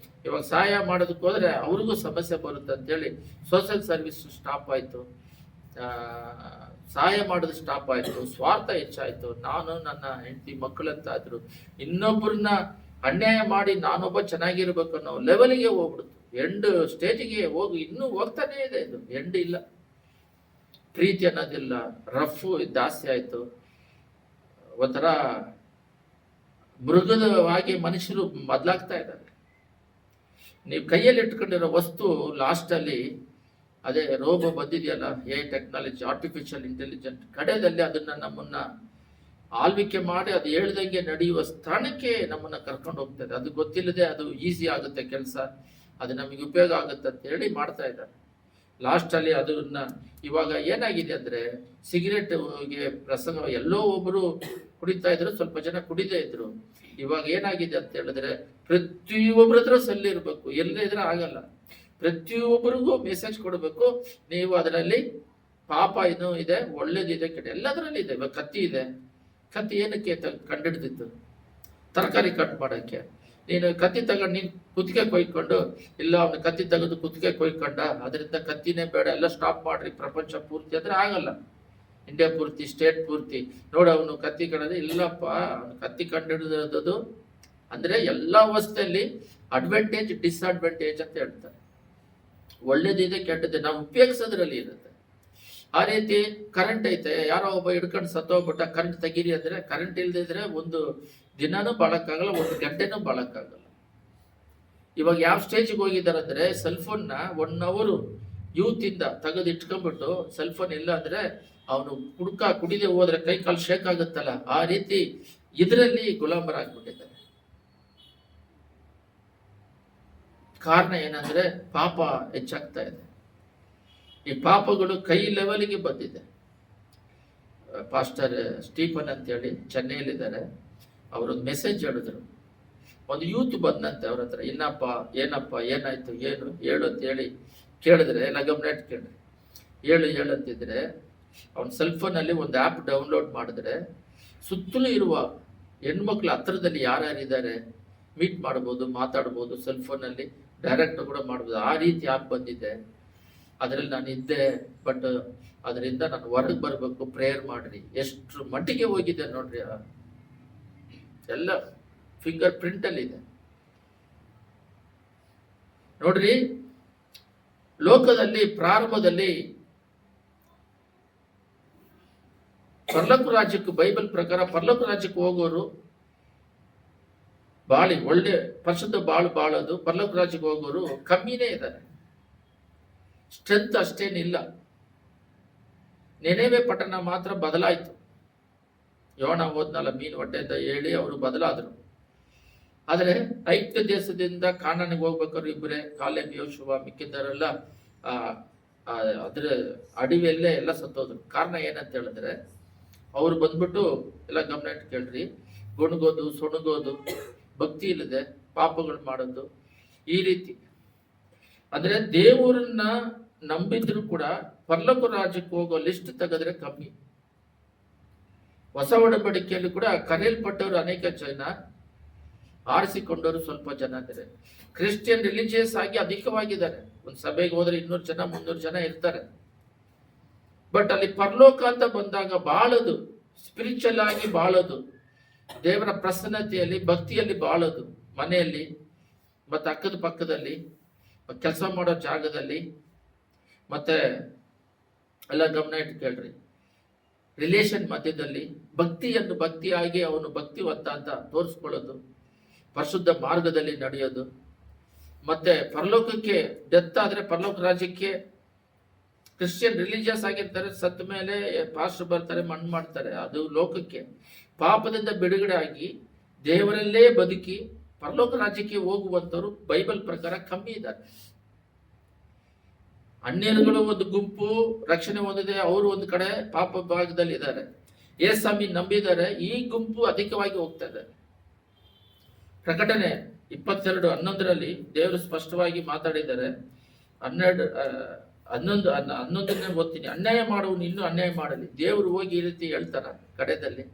ಇವಾಗ ಸಹಾಯ ಮಾಡೋದಕ್ಕೆ ಹೋದ್ರೆ ಅವ್ರಿಗೂ ಸಮಸ್ಯೆ ಬರುತ್ತೆ ಅಂತೇಳಿ ಸೋಷಿಯಲ್ ಸರ್ವಿಸ್ ಸ್ಟಾಪ್ ಆಯ್ತು, ಸಹಾಯ ಮಾಡೋದು ಸ್ಟಾಪ್ ಆಯ್ತು, ಸ್ವಾರ್ಥ ಹೆಚ್ಚಾಯ್ತು. ನಾನು ನನ್ನ ಹೆಂಡತಿ ಮಕ್ಕಳಂತ ಆದ್ರು, ಇನ್ನೊಬ್ಬರನ್ನ ಅನ್ಯಾಯ ಮಾಡಿ ನಾನೊಬ್ಬ ಚೆನ್ನಾಗಿರ್ಬೇಕು ಅನ್ನೋ ಲೆವೆಲ್ಗೆ ಹೋಗ್ಬಿಡ್ತು. ಎಂಡ್ ಸ್ಟೇಜಿಗೆ ಹೋಗಿ ಇನ್ನೂ ಹೋಗ್ತಾನೆ ಇದೆ, ಇದು ಎಂಡ್ ಇಲ್ಲ. ಪ್ರೀತಿ ಅನ್ನೋದಿಲ್ಲ, ರಫ್ ಜಾಸ್ತಿ ಆಯ್ತು. ಒಂಥರ ಮೃಗದವಾಗಿ ಮನುಷ್ಯರು ಬದಲಾಗ್ತಾ ಇದ್ದಾರೆ. ನೀವು ಕೈಯಲ್ಲಿ ಇಟ್ಕೊಂಡಿರೋ ವಸ್ತು ಲಾಸ್ಟ್ ಅಲ್ಲಿ ಅದೇ ರೋಬೋ ಬಂದಿದೆಯಲ್ಲ, ಟೆಕ್ನಾಲಜಿ, ಆರ್ಟಿಫಿಷಿಯಲ್ ಇಂಟೆಲಿಜೆಂಟ್, ಕಡೆಯಲ್ಲಿ ಅದನ್ನ ನಮ್ಮನ್ನ ಆಳ್ವಿಕೆ ಮಾಡಿ ಅದು ಹೇಳ್ದಂಗೆ ನಡೆಯುವ ಸ್ಥಾನಕ್ಕೆ ನಮ್ಮನ್ನ ಕರ್ಕೊಂಡು ಹೋಗ್ತದೆ. ಅದು ಗೊತ್ತಿಲ್ಲದೆ ಅದು ಈಸಿ ಆಗುತ್ತೆ ಕೆಲಸ, ಅದು ನಮಗೆ ಉಪಯೋಗ ಆಗುತ್ತೆ ಅಂತ ಹೇಳಿ ಮಾಡ್ತಾ ಇದ್ದಾರೆ. ಲಾಸ್ಟ್ ಅಲ್ಲಿ ಅದನ್ನ ಇವಾಗ ಏನಾಗಿದೆ ಅಂದ್ರೆ ಸಿಗರೇಟ್ಗೆ ಪ್ರಸಂಗ, ಎಲ್ಲೋ ಒಬ್ರು ಕುಡಿತಾ ಇದ್ರು, ಸ್ವಲ್ಪ ಜನ ಕುಡಿದೇ ಇದ್ರು. ಇವಾಗ ಏನಾಗಿದೆ ಅಂತ ಹೇಳಿದ್ರೆ ಪ್ರತಿಯೊಬ್ಬರ ಹತ್ರ ಸೆಲ್ ಇರ್ಬೇಕು, ಎಲ್ಲೇ ಇದ್ರೆ ಆಗಲ್ಲ. ಪ್ರತಿಯೊಬ್ಬರಿಗೂ ಮೆಸೇಜ್ ಕೊಡಬೇಕು, ನೀವು ಅದರಲ್ಲಿ ಪಾಪ ಇನ್ನೂ ಇದೆ, ಒಳ್ಳೇದಿದೆ, ಕೆಟ್ಟ ಎಲ್ಲದರಲ್ಲಿ ಇದೆ. ಇವಾಗ ಕತ್ತಿ ಇದೆ, ಕತ್ತಿ ಏನಕ್ಕೆ ಕಂಡಿಡ್ದಿತ್ತು? ತರಕಾರಿ ಕಟ್ ಮಾಡೋಕ್ಕೆ. ನೀನು ಕತ್ತಿ ತಗೊಂಡು ನೀನು ಕುತ್ತಿಗೆ ಕೊಯ್ಕೊಂಡು, ಇಲ್ಲ ಅವನು ಕತ್ತಿ ತೆಗೆದು ಕುತ್ತಿಗೆ ಕೊಯ್ಕೊಂಡ, ಅದರಿಂದ ಕತ್ತಿನೇ ಬೇಡ, ಎಲ್ಲ ಸ್ಟಾಪ್ ಮಾಡ್ರಿ ಪ್ರಪಂಚ ಪೂರ್ತಿ ಅಂದ್ರೆ ಆಗಲ್ಲ. ಇಂಡಿಯಾ ಪೂರ್ತಿ, ಸ್ಟೇಟ್ ಪೂರ್ತಿ ನೋಡಿ ಅವನು ಕತ್ತಿ ಕಡೋದು. ಇಲ್ಲಪ್ಪ, ಅವನು ಕತ್ತಿ ಕಂಡಿಡಿದದು ಅಂದ್ರೆ ಎಲ್ಲ ಅವಸ್ಥೆಯಲ್ಲಿ ಅಡ್ವಾಂಟೇಜ್ ಡಿಸ್ಅಡ್ವಾಂಟೇಜ್ ಅಂತ ಹೇಳ್ತಾರೆ. ಒಳ್ಳೇದಿದೆ ಕೆಟ್ಟದಿದೆ, ನಾವು ಉಪಯೋಗಿಸೋದ್ರಲ್ಲಿ ಇರುತ್ತೆ. ಆ ರೀತಿ ಕರೆಂಟ್ ಐತೆ, ಯಾರೋ ಒಬ್ಬ ಹಿಡ್ಕೊಂಡು ಸತ್ತೋಗ್ಬಿಟ್ಟ, ಕರೆಂಟ್ ತೆಗೀರಿ ಅಂದ್ರೆ ಕರೆಂಟ್ ಇಲ್ದಿದ್ರೆ ಒಂದು ದಿನನೂ ಬಾಳಕ್ಕಾಗಲ್ಲ, ಒಂದು ಗಂಟೆನೂ ಬಾಳಕ್ಕಾಗಲ್ಲ. ಇವಾಗ ಯಾವ ಸ್ಟೇಜಿಗೆ ಹೋಗಿದ್ದಾರೆ ಅಂದರೆ ಸೆಲ್ ಫೋನ್ನ 1 ಅವರ್ ಯೂತ್ ಇಂದ ತೆಗೆದು ಇಟ್ಕೊಂಡ್ಬಿಟ್ಟು ಸೆಲ್ ಫೋನ್ ಇಲ್ಲ ಅಂದ್ರೆ ಅವನು ಕುಡಿದೆ ಹೋದ್ರೆ ಕೈ ಕಾಲು ಶೇಕ್ ಆಗುತ್ತಲ್ಲ, ಆ ರೀತಿ ಇದರಲ್ಲಿ ಗುಲಾಮರಾಗ್ಬಿಟ್ಟಿದ್ದಾರೆ. ಕಾರಣ ಏನಂದ್ರೆ ಪಾಪ ಹೆಚ್ಚಾಗ್ತಾ ಇದೆ. ಈ ಪಾಪಗಳು ಕೈ ಲೆವೆಲ್ಗೆ ಬಂದಿದೆ. ಪಾಸ್ಟರ್ ಸ್ಟೀಫನ್ ಅಂತೇಳಿ ಚೆನ್ನೈಯಲ್ಲಿದ್ದಾರೆ, ಅವರೊಂದು ಮೆಸೇಜ್ ಹೇಳಿದ್ರು. ಒಂದು ಯೂತ್ ಬಂದಂತೆ ಅವ್ರ ಹತ್ರ, ಏನಪ್ಪ ಏನಾಯ್ತು ಹೇಳು ಅಂತ ಹೇಳಿ ಕೇಳಿದ್ರೆ, ಎಲ್ಲ ಗಮನ ಕೇಳಿದ್ರೆ ಹೇಳು ಅಂತಿದ್ರೆ, ಅವನ ಸೆಲ್ ಫೋನಲ್ಲಿ ಒಂದು ಆ್ಯಪ್ ಡೌನ್ಲೋಡ್ ಮಾಡಿದ್ರೆ ಸುತ್ತಲೂ ಇರುವ ಹೆಣ್ಮಕ್ಳು ಹತ್ರದಲ್ಲಿ ಯಾರ್ಯಾರಿದ್ದಾರೆ ಮೀಟ್ ಮಾಡ್ಬೋದು, ಮಾತಾಡ್ಬೋದು, ಸೆಲ್ ಫೋನಲ್ಲಿ ಡೈರೆಕ್ಟ್ ಕೂಡ ಮಾಡ್ಬೋದು. ಆ ರೀತಿ ಆ್ಯಪ್ ಬಂದಿದೆ. ಅದರಲ್ಲಿ ನಾನು ಇದ್ದೆ, ಬಟ್ ಅದರಿಂದ ನಾನು ಹೊರಗೆ ಬರಬೇಕು, ಪ್ರೇಯರ್ ಮಾಡ್ರಿ. ಎಷ್ಟು ಮಟ್ಟಿಗೆ ಹೋಗಿದೆ ನೋಡ್ರಿ, ಎಲ್ಲ ಫಿಂಗರ್ ಪ್ರಿಂಟ್ ಅಲ್ಲಿ ಇದೆ ನೋಡ್ರಿ. ಲೋಕದಲ್ಲಿ ಪ್ರಾರಂಭದಲ್ಲಿ ಪರಲೋಕ ರಾಜ್ಯಕ್ಕೆ, ಬೈಬಲ್ ಪ್ರಕಾರ ಪರಲೋಕ ರಾಜ್ಯಕ್ಕೆ ಹೋಗೋರು ಒಳ್ಳೆ ಪರಿಶುದ್ಧ ಬಾಳೋದು, ಪರಲೋಕ ರಾಜ್ಯಕ್ಕೆ ಹೋಗೋರು ಕಮ್ಮಿನೇ ಇದ್ದಾರೆ. ಸ್ಟ್ರೆಂತ್ ಅಷ್ಟೇನಿಲ್ಲ. ನೆನೆವೆ ಪಟ್ಟಣ ಮಾತ್ರ ಬದಲಾಯಿತು. ಯೋಣ ಹೋದ್ನಲ್ಲ ಮೀನು ಹೊಟ್ಟೆಯಿಂದ ಹೇಳಿ ಅವರು ಬದಲಾದರು. ಆದರೆ ಐಕ್ಯ ದೇಶದಿಂದ ಕಾನಾನಿಗೆ ಹೋಗ್ಬೇಕಾದ್ರು ಇಬ್ಬರೇ, ಕಾಲೇಬ್, ಯೋಶುವ, ಮಿಕ್ಕಿದ್ದರೆಲ್ಲ ಅದ್ರ ಅಡವಿಯಲ್ಲೇ ಎಲ್ಲ ಸತ್ತೋದ್ರು. ಕಾರಣ ಏನಂತ ಹೇಳಿದ್ರೆ, ಅವ್ರು ಬಂದ್ಬಿಟ್ಟು ಎಲ್ಲ ಗಮನ ಇಟ್ಟು ಕೇಳ್ರಿ, ಗೊಣಗೋದು, ಸೊಣಗೋದು, ಭಕ್ತಿ ಇಲ್ಲದೆ ಪಾಪಗಳು ಮಾಡೋದು, ಈ ರೀತಿ. ಅಂದ್ರೆ ದೇವರನ್ನ ನಂಬಿದ್ರು ಕೂಡ ಪರಲೋಕ ರಾಜ್ಯಕ್ಕೆ ಹೋಗೋ ಲಿಸ್ಟ್ ತೆಗೆದ್ರೆ ಕಮ್ಮಿ. ಹೊಸ ಒಡಂಬಡಿಕೆಯಲ್ಲಿ ಕೂಡ ಕರೆಯಲ್ಪಟ್ಟವರು ಅನೇಕ ಜನ, ಆರಿಸಿಕೊಂಡವರು ಸ್ವಲ್ಪ ಜನ ಇದ್ದಾರೆ. ಕ್ರಿಶ್ಚಿಯನ್ ರಿಲಿಜಿಯಸ್ ಆಗಿ ಅಧಿಕವಾಗಿದ್ದಾರೆ. ಒಂದು ಸಭೆಗೆ ಹೋದ್ರೆ 200 ಜನ 300 ಜನ ಇರ್ತಾರೆ. ಬಟ್ ಅಲ್ಲಿ ಪರಲೋಕ ಅಂತ ಬಂದಾಗ ಬಾಳೋದು, ಸ್ಪಿರಿಚುವಲ್ ಆಗಿ ಬಾಳೋದು, ದೇವರ ಪ್ರಸನ್ನತೆಯಲ್ಲಿ, ಭಕ್ತಿಯಲ್ಲಿ ಬಾಳೋದು, ಮನೆಯಲ್ಲಿ ಮತ್ತೆ ಅಕ್ಕದ ಪಕ್ಕದಲ್ಲಿ, ಕೆಲಸ ಮಾಡೋ ಜಾಗದಲ್ಲಿ, ಮತ್ತೆ ಎಲ್ಲ ಗಮನ ಇಟ್ಟು ಕೇಳ್ರಿ, ರಿಲೇಷನ್ ಮಧ್ಯದಲ್ಲಿ ಭಕ್ತಿಯನ್ನು ಭಕ್ತಿಯಾಗಿ ಅವನು ಭಕ್ತಿವಂತ ಅಂತ ತೋರಿಸ್ಕೊಳ್ಳೋದು, ಪರಿಶುದ್ಧ ಮಾರ್ಗದಲ್ಲಿ ನಡೆಯೋದು. ಮತ್ತೆ ಪರಲೋಕಕ್ಕೆ ಡೆತ್ ಆದ್ರೆ ಪರಲೋಕ ರಾಜ್ಯಕ್ಕೆ, ಕ್ರಿಶ್ಚಿಯನ್ ರಿಲಿಜಿಯಸ್ ಆಗಿರ್ತಾರೆ, ಸತ್ತ ಮೇಲೆ ಪಾಸ್ಟರ್ ಬರ್ತಾರೆ, ಮಣ್ಣು ಮಾಡ್ತಾರೆ, ಅದು ಲೋಕಕ್ಕೆ. ಪಾಪದಿಂದ ಬಿಡುಗಡೆ ಆಗಿ ದೇವರಲ್ಲೇ ಬದುಕಿ ಪರಲೋಕ ರಾಜ್ಯಕ್ಕೆ ಹೋಗುವಂತವರು ಬೈಬಲ್ ಪ್ರಕಾರ ಕಮ್ಮಿ ಇದ್ದಾರೆ. ಅನ್ಯರುಗಳು ಒಂದು ಗುಂಪು ರಕ್ಷಣೆ ಹೊಂದಿದೆ, ಅವರು ಒಂದು ಕಡೆ ಪಾಪ ಭಾಗದಲ್ಲಿ ಇದ್ದಾರೆ. ಯೇಸ್ವಾಮಿ ನಂಬಿದ್ದಾರೆ, ಈ ಗುಂಪು ಅಧಿಕವಾಗಿ ಹೋಗ್ತಾ ಇದ್ದಾರೆ. ಪ್ರಕಟಣೆ 22:11 ದೇವರು ಸ್ಪಷ್ಟವಾಗಿ ಮಾತಾಡಿದ್ದಾರೆ. 11ನೇ ಓದ್ತೀನಿ. ಅನ್ಯಾಯ ಮಾಡುವನು ಇನ್ನೂ ಅನ್ಯಾಯ ಮಾಡಲಿ. ದೇವರು ಹೋಗಿ ಈ ರೀತಿ ಹೇಳ್ತಾರ ಕಡೆದಲ್ಲಿ,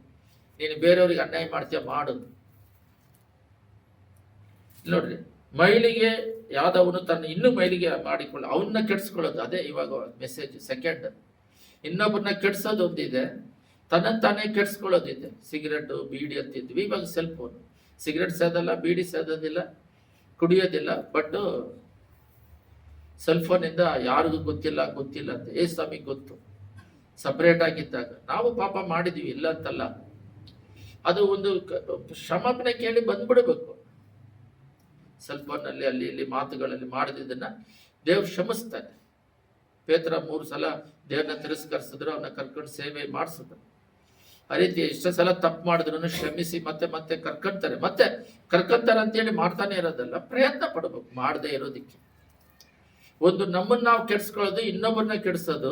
ನೀನು ಬೇರೆಯವ್ರಿಗೆ ಅನ್ಯಾಯ ಮಾಡ್ತೀಯ ಮಾಡು. ನೋಡ್ರಿ, ಮೈಲಿಗೆ ಯಾವ್ದವನು ತನ್ನ ಇನ್ನೂ ಮೈಲಿಗೆ ಮಾಡಿಕೊಳ್ಳ, ಅವನ್ನ ಕೆಡ್ಸ್ಕೊಳ್ಳೋದು, ಅದೇ ಇವಾಗ ಮೆಸೇಜ್. ಸೆಕೆಂಡ್, ಇನ್ನೊಬ್ಬರನ್ನ ಕೆಡ್ಸೋದು ಒಂದಿದೆ, ತಾನೇ ಕೆಡ್ಸ್ಕೊಳ್ಳೋದಿದೆ. ಸಿಗರೆಟ್, ಬೀಡಿ ಅಂತಿದ್ವಿ, ಇವಾಗ ಸೆಲ್ ಫೋನ್. ಸಿಗರೆಟ್ ಸೇದಲ್ಲ, ಬೀಡಿ ಸೇದೋದಿಲ್ಲ, ಕುಡಿಯೋದಿಲ್ಲ, ಬಟ್ ಸೆಲ್ ಫೋನಿಂದ ಯಾರಿಗೂ ಗೊತ್ತಿಲ್ಲ ಅಂತ. ಯೇಸ್ವಾಮಿಗೆ ಗೊತ್ತು. ಸಪ್ರೇಟ್ ಆಗಿದ್ದಾಗ ನಾವು ಪಾಪ ಮಾಡಿದ್ವಿ, ಇಲ್ಲ ಅಂತಲ್ಲ. ಅದು ಒಂದು ಕ್ಷಮಾಪಣೆ ಕೇಳಿ ಬಂದ್ಬಿಡ್ಬೇಕು. ಸೆಲ್ ಫೋನಲ್ಲಿ ಅಲ್ಲಿ ಇಲ್ಲಿ ಮಾತುಗಳಲ್ಲಿ ಮಾಡಿದ್ದನ್ನ ದೇವ್ರು ಕ್ಷಮಿಸ್ತಾನೆ. ಪೇತ್ರ 3 ಸಲ ದೇವ್ರನ್ನ ತಿರಸ್ಕರಿಸಿದ್ರು, ಅವನ್ನ ಕರ್ಕೊಂಡು ಸೇವೆ ಮಾಡಿಸಿದ್ರು. ಆ ರೀತಿ ಎಷ್ಟು ಸಲ ತಪ್ಪು ಮಾಡಿದ್ರು ಕ್ಷಮಿಸಿ ಮತ್ತೆ ಕರ್ಕೊಂತಾರೆ ಅಂತೇಳಿ ಮಾಡ್ತಾನೆ ಇರೋದಲ್ಲ, ಪ್ರಯತ್ನ ಪಡ್ಬೇಕು ಮಾಡದೇ ಇರೋದಿಕ್ಕೆ. ಒಂದು ನಮ್ಮನ್ನ ನಾವು ಕೆಡ್ಸ್ಕೊಳ್ಳೋದು, ಇನ್ನೊಬ್ಬರನ್ನ ಕೆಡ್ಸೋದು.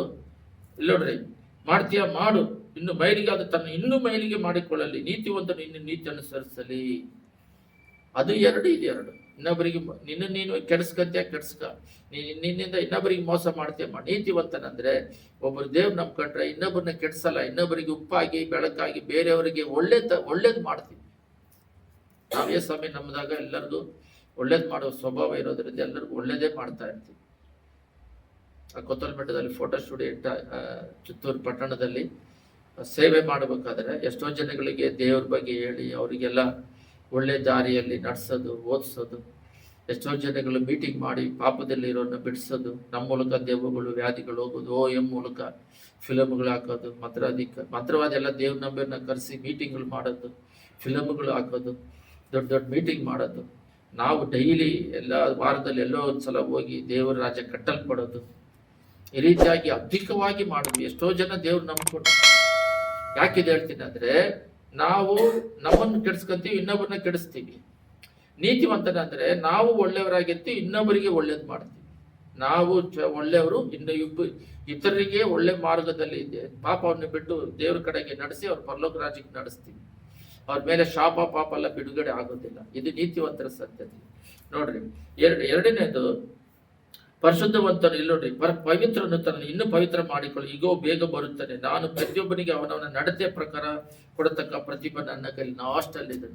ಇಲ್ಲೋಡ್ರಿ, ಮಾಡ್ತೀಯ ಮಾಡು, ಇನ್ನು ಮೈಲಿಗೆ ಅದು ತನ್ನ ಇನ್ನೂ ಮೈಲಿಗೆ ಮಾಡಿಕೊಳ್ಳಲಿ, ನೀತಿವಂತನು ಇನ್ನು ನೀತಿ ಅನುಸರಿಸಲಿ. ಅದು ಇದು ಎರಡು. ಇನ್ನೊಬ್ಬರಿಗೆ ನೀನು ಕೆಡ್ಸ್ಕಂತೀಯ, ನಿನ್ನಿಂದ ಇನ್ನೊಬ್ಬರಿಗೆ ಮೋಸ ಮಾಡ್ತೀಯ. ನೀತಿವಂತನಂದ್ರೆ ಒಬ್ಬರು ದೇವ್ರು ನಂಬ್ಕೊಂಡ್ರೆ ಇನ್ನೊಬ್ಬರನ್ನ ಕೆಡ್ಸಲ್ಲ, ಇನ್ನೊಬ್ಬರಿಗೆ ಉಪ್ಪಾಗಿ ಬೆಳಕಾಗಿ ಬೇರೆಯವರಿಗೆ ಒಳ್ಳೇದು ಮಾಡ್ತೀವಿ. ನಾವೇ ಸ್ವಾಮಿ ನಮ್ಮದಾಗ ಎಲ್ಲರಿಗೂ ಒಳ್ಳೇದು ಮಾಡೋ ಸ್ವಭಾವ ಇರೋದ್ರಿಂದ ಎಲ್ಲರಿಗೂ ಒಳ್ಳೇದೇ ಮಾಡ್ತಾ ಇರ್ತೀವಿ. ಕೊತ್ತಲ್ ಮಠದಲ್ಲಿ ಫೋಟೋ ಸ್ಟುಡಿಯೋ ಇಟ್ಟ ಚಿತ್ತೂರು ಪಟ್ಟಣದಲ್ಲಿ ಸೇವೆ ಮಾಡಬೇಕಾದ್ರೆ ಎಷ್ಟೋ ಜನಗಳಿಗೆ ದೇವ್ರ ಬಗ್ಗೆ ಹೇಳಿ ಅವರಿಗೆಲ್ಲ ಒಳ್ಳೆ ದಾರಿಯಲ್ಲಿ ನಡೆಸೋದು, ಓದಿಸೋದು. ಎಷ್ಟೋ ಜನಗಳು ಮೀಟಿಂಗ್ ಮಾಡಿ ಪಾಪದಲ್ಲಿ ಇರೋನ್ನ ಬಿಡಿಸೋದು. ನಮ್ಮ ಮೂಲಕ ದೆವ್ವಗಳು, ವ್ಯಾಧಿಗಳು ಹೋಗೋದು. OM ಮೂಲಕ ಫಿಲಮ್ಗಳು ಹಾಕೋದು. ಮಂತ್ರವಾದ ಎಲ್ಲ ದೇವ್ರ ನಂಬರನ್ನ ಕರೆಸಿ ಮೀಟಿಂಗ್ಗಳು ಮಾಡೋದು, ಫಿಲಮ್ಗಳು ಹಾಕೋದು, ದೊಡ್ಡ ಮೀಟಿಂಗ್ ಮಾಡೋದು. ನಾವು ಡೈಲಿ ಎಲ್ಲ ವಾರದಲ್ಲಿ ಎಲ್ಲೋ ಒಂದ್ಸಲ ಹೋಗಿ ದೇವರ ರಾಜ್ಯ ಕಟ್ಟಲ್ಪಡೋದು, ಈ ರೀತಿಯಾಗಿ ಅಧಿಕವಾಗಿ ಮಾಡೋದು. ಎಷ್ಟೋ ಜನ ದೇವ್ರು ನಂಬ್ಕೊಂಡು, ಯಾಕಿದೆ ಹೇಳ್ತೀನಿ ಅಂದ್ರೆ, ನಾವು ನಮ್ಮನ್ನು ಕೆಡಿಸ್ಕೊಂತೀವಿ, ಇನ್ನೊಬ್ಬರನ್ನ ಕೆಡಿಸ್ತೀವಿ. ನೀತಿವಂತನಂದ್ರೆ ನಾವು ಒಳ್ಳೆಯವರಾಗಿರ್ತೀವಿ, ಇನ್ನೊಬ್ಬರಿಗೆ ಒಳ್ಳೇದು ಮಾಡ್ತೀವಿ. ನಾವು ಒಳ್ಳೆಯವರು, ಇತರರಿಗೆ ಒಳ್ಳೆ ಮಾರ್ಗದಲ್ಲಿ ಇದೆ ಪಾಪವನ್ನು ಬಿಟ್ಟು ದೇವ್ರ ಕಡೆಗೆ ನಡೆಸಿ ಅವ್ರ ಪರಲೋಕ ರಾಜ್ಯಕ್ಕೆ ನಡೆಸ್ತೀವಿ. ಅವ್ರ ಮೇಲೆ ಶಾಪ ಪಾಪ ಎಲ್ಲ ಬಿಡುಗಡೆ ಆಗೋದಿಲ್ಲ. ಇದು ನೀತಿವಂತರ ಸತ್ಯತೆ. ನೋಡ್ರಿ, ಎರಡನೇದು ಪರಿಶುದ್ಧವಂತನು. ಇಲ್ಲಿ ನೋಡ್ರಿ, ಪವಿತ್ರನು ತನ್ನ ಇನ್ನೂ ಪವಿತ್ರ ಮಾಡಿಕೊಳ್ಳಿ, ಈಗೋ ಬೇಗ ಬರುತ್ತಾನೆ, ನಾನು ಪ್ರತಿಯೊಬ್ಬನಿಗೆ ಅವನವನ ನಡತೆ ಪ್ರಕಾರ ಕೊಡತಕ್ಕ ಪ್ರತಿಭೆ ನನ್ನ ಕೈಲಿ. ನಾವು ಅಷ್ಟಲ್ಲಿದೆ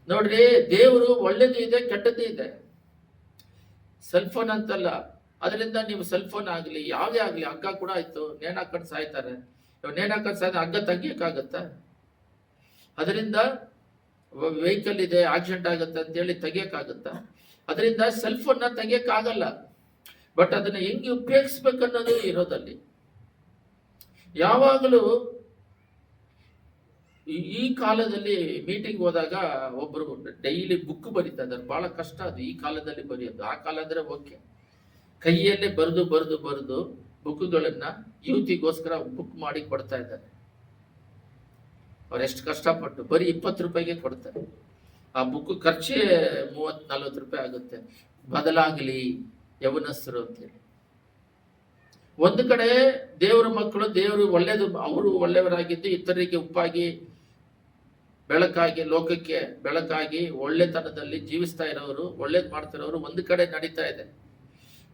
ನೋಡ್ರಿ. ದೇವರು ಒಳ್ಳೇದು ಇದೆ, ಕೆಟ್ಟದ್ದು ಇದೆ. ಸೆಲ್ ಫೋನ್ ಅಂತಲ್ಲ, ಅದರಿಂದ ನೀವು ಸೆಲ್ ಫೋನ್ ಆಗಲಿ ಯಾವುದೇ ಆಗಲಿ, ಹಗ್ಗ ಕೂಡ ಆಯ್ತು, ನೇಣು ಹಾಕೊಂಡು ಸಾಯ್ತಾರೆ. ನೇಣು ಹಾಕೊಂಡು ಸಾಯ್ತಾರೆ, ಹಗ್ಗ ತೆಗಿಯಕ್ಕಾಗತ್ತಾ? ಅದರಿಂದ ವೆಹಿಕಲ್ ಇದೆ, ಆಕ್ಸಿಡೆಂಟ್ ಆಗುತ್ತೆ ಅಂತೇಳಿ ತೆಗಿಯಕ್ಕಾಗತ್ತಾ? ಅದರಿಂದ ಸೆಲ್ ಫೋನ್ನ ತೆಗಿಯಕ್ಕಾಗಲ್ಲ. ಬಟ್ ಅದನ್ನ ಹೆಂಗೆ ಉಪಯೋಗಿಸ್ಬೇಕನ್ನೋದು ಇರೋದಲ್ಲಿ. ಯಾವಾಗಲೂ ಈ ಕಾಲದಲ್ಲಿ ಮೀಟಿಂಗ್ ಹೋದಾಗ ಒಬ್ರು ಡೈಲಿ ಬುಕ್ ಬರೀತಾ ಇದ್ದಾರೆ. ಬಹಳ ಕಷ್ಟ ಅದು ಈ ಕಾಲದಲ್ಲಿ ಬರೆಯೋದು. ಆ ಕಾಲ ಅಂದ್ರೆ ಓಕೆ, ಕೈಯಲ್ಲೇ ಬರೆದು ಬುಕ್ಗಳನ್ನ ಯೂತಿಗೋಸ್ಕರ ಬುಕ್ ಮಾಡಿ ಕೊಡ್ತಾ ಇದ್ದಾರೆ. ಅವ್ರು ಎಷ್ಟು ಕಷ್ಟಪಟ್ಟು ಬರೀ 20 ರೂಪಾಯಿಗೆ ಕೊಡ್ತಾರೆ. ಆ ಬುಕ್ ಖರ್ಚೇ 30-40 ರೂಪಾಯಿ ಆಗುತ್ತೆ. ಬದಲಾಗಲಿ ಯವನಸ್ಥರು ಅಂತೇಳಿ. ಒಂದು ಕಡೆ ದೇವರ ಮಕ್ಕಳು, ದೇವರು ಒಳ್ಳೇದು, ಅವರು ಒಳ್ಳೆಯವರಾಗಿದ್ದು ಇತರರಿಗೆ ಉಪ್ಪಾಗಿ, ಬೆಳಕಾಗಿ, ಲೋಕಕ್ಕೆ ಬೆಳಕಾಗಿ, ಒಳ್ಳೆತನದಲ್ಲಿ ಜೀವಿಸ್ತಾ ಇರೋರು, ಒಳ್ಳೇದು ಮಾಡ್ತಿರೋರು ಒಂದು ಕಡೆ ನಡೀತಾ ಇದೆ.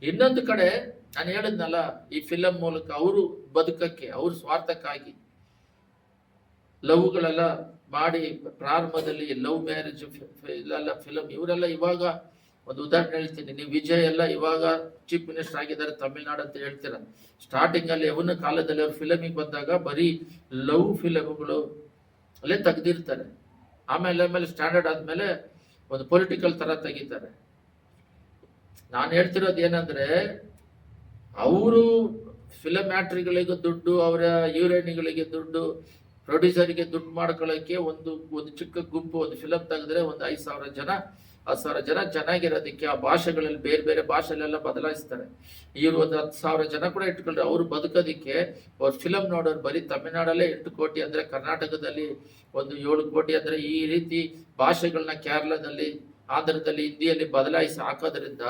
ಇನ್ನೊಂದು ಕಡೆ ನಾನು ಹೇಳಿದ್ನಲ್ಲ, ಈ ಫಿಲಂ ಮೂಲಕ ಅವರು ಬದುಕಕ್ಕೆ, ಅವ್ರ ಸ್ವಾರ್ಥಕ್ಕಾಗಿ ಲವ್ಗಳೆಲ್ಲ ಮಾಡಿ, ಪ್ರಾರಂಭದಲ್ಲಿ ಲವ್ ಮ್ಯಾರೇಜ್ ಇಲ್ಲೆಲ್ಲ ಫಿಲಂ, ಇವರೆಲ್ಲ ಇವಾಗ ಒಂದು ಉದಾಹರಣೆ ಹೇಳ್ತೀನಿ. ನೀವು ವಿಜಯ್ ಎಲ್ಲ ಇವಾಗ ಚೀಫ್ ಮಿನಿಸ್ಟರ್ ಆಗಿದ್ದಾರೆ ತಮಿಳ್ನಾಡು ಅಂತ ಹೇಳ್ತೀರ. ಸ್ಟಾರ್ಟಿಂಗ್ ಅಲ್ಲಿ ಅವನ ಕಾಲದಲ್ಲಿ ಅವ್ರು ಫಿಲಮಿಗೆ ಬಂದಾಗ ಬರೀ ಲವ್ ಫಿಲಮ್ಗಳು ಅಲ್ಲೇ ತೆಗ್ದಿರ್ತಾರೆ. ಆಮೇಲೆ ಸ್ಟ್ಯಾಂಡರ್ಡ್ ಆದ್ಮೇಲೆ ಒಂದು ಪೊಲಿಟಿಕಲ್ ತರ ತೆಗಿತಾರೆ. ನಾನು ಹೇಳ್ತಿರೋದು ಏನಂದ್ರೆ, ಅವರು ಫಿಲಮ್ ಆಕ್ಟರ್ಗಳಿಗೆ ದುಡ್ಡು, ಅವರ ಹೀರೋಯಿನ್ಗಳಿಗೆ ದುಡ್ಡು, ಪ್ರೊಡ್ಯೂಸರ್ಗೆ ದುಡ್ಡು ಮಾಡ್ಕೊಳ್ಳೋಕೆ ಒಂದು ಚಿಕ್ಕ ಗುಂಪು ಒಂದು ಫಿಲಮ್ ತೆಗೆದ್ರೆ ಒಂದು 5,000 ಜನ 10,000 ಜನ ಚೆನ್ನಾಗಿರೋದಕ್ಕೆ ಆ ಭಾಷೆಗಳಲ್ಲಿ ಬೇರೆ ಭಾಷೆಲೆಲ್ಲ ಬದಲಾಯಿಸ್ತಾರೆ. ಇವರು ಒಂದು 10,000 ಜನ ಕೂಡ ಇಟ್ಕೊಂಡ್ರೆ ಅವ್ರು ಬದುಕೋದಿಕ್ಕೆ ಅವ್ರ ಫಿಲಮ್ ನೋಡೋರು ಬರೀ ತಮಿಳ್ನಾಡಲ್ಲೇ 8 ಕೋಟಿ ಅಂದ್ರೆ, ಕರ್ನಾಟಕದಲ್ಲಿ ಒಂದು 7 ಕೋಟಿ ಅಂದ್ರೆ, ಈ ರೀತಿ ಭಾಷೆಗಳನ್ನ ಕೇರಳದಲ್ಲಿ, ಆಂಧ್ರದಲ್ಲಿ, ಹಿಂದಿಯಲ್ಲಿ ಬದಲಾಯಿಸಿ ಹಾಕೋದ್ರಿಂದ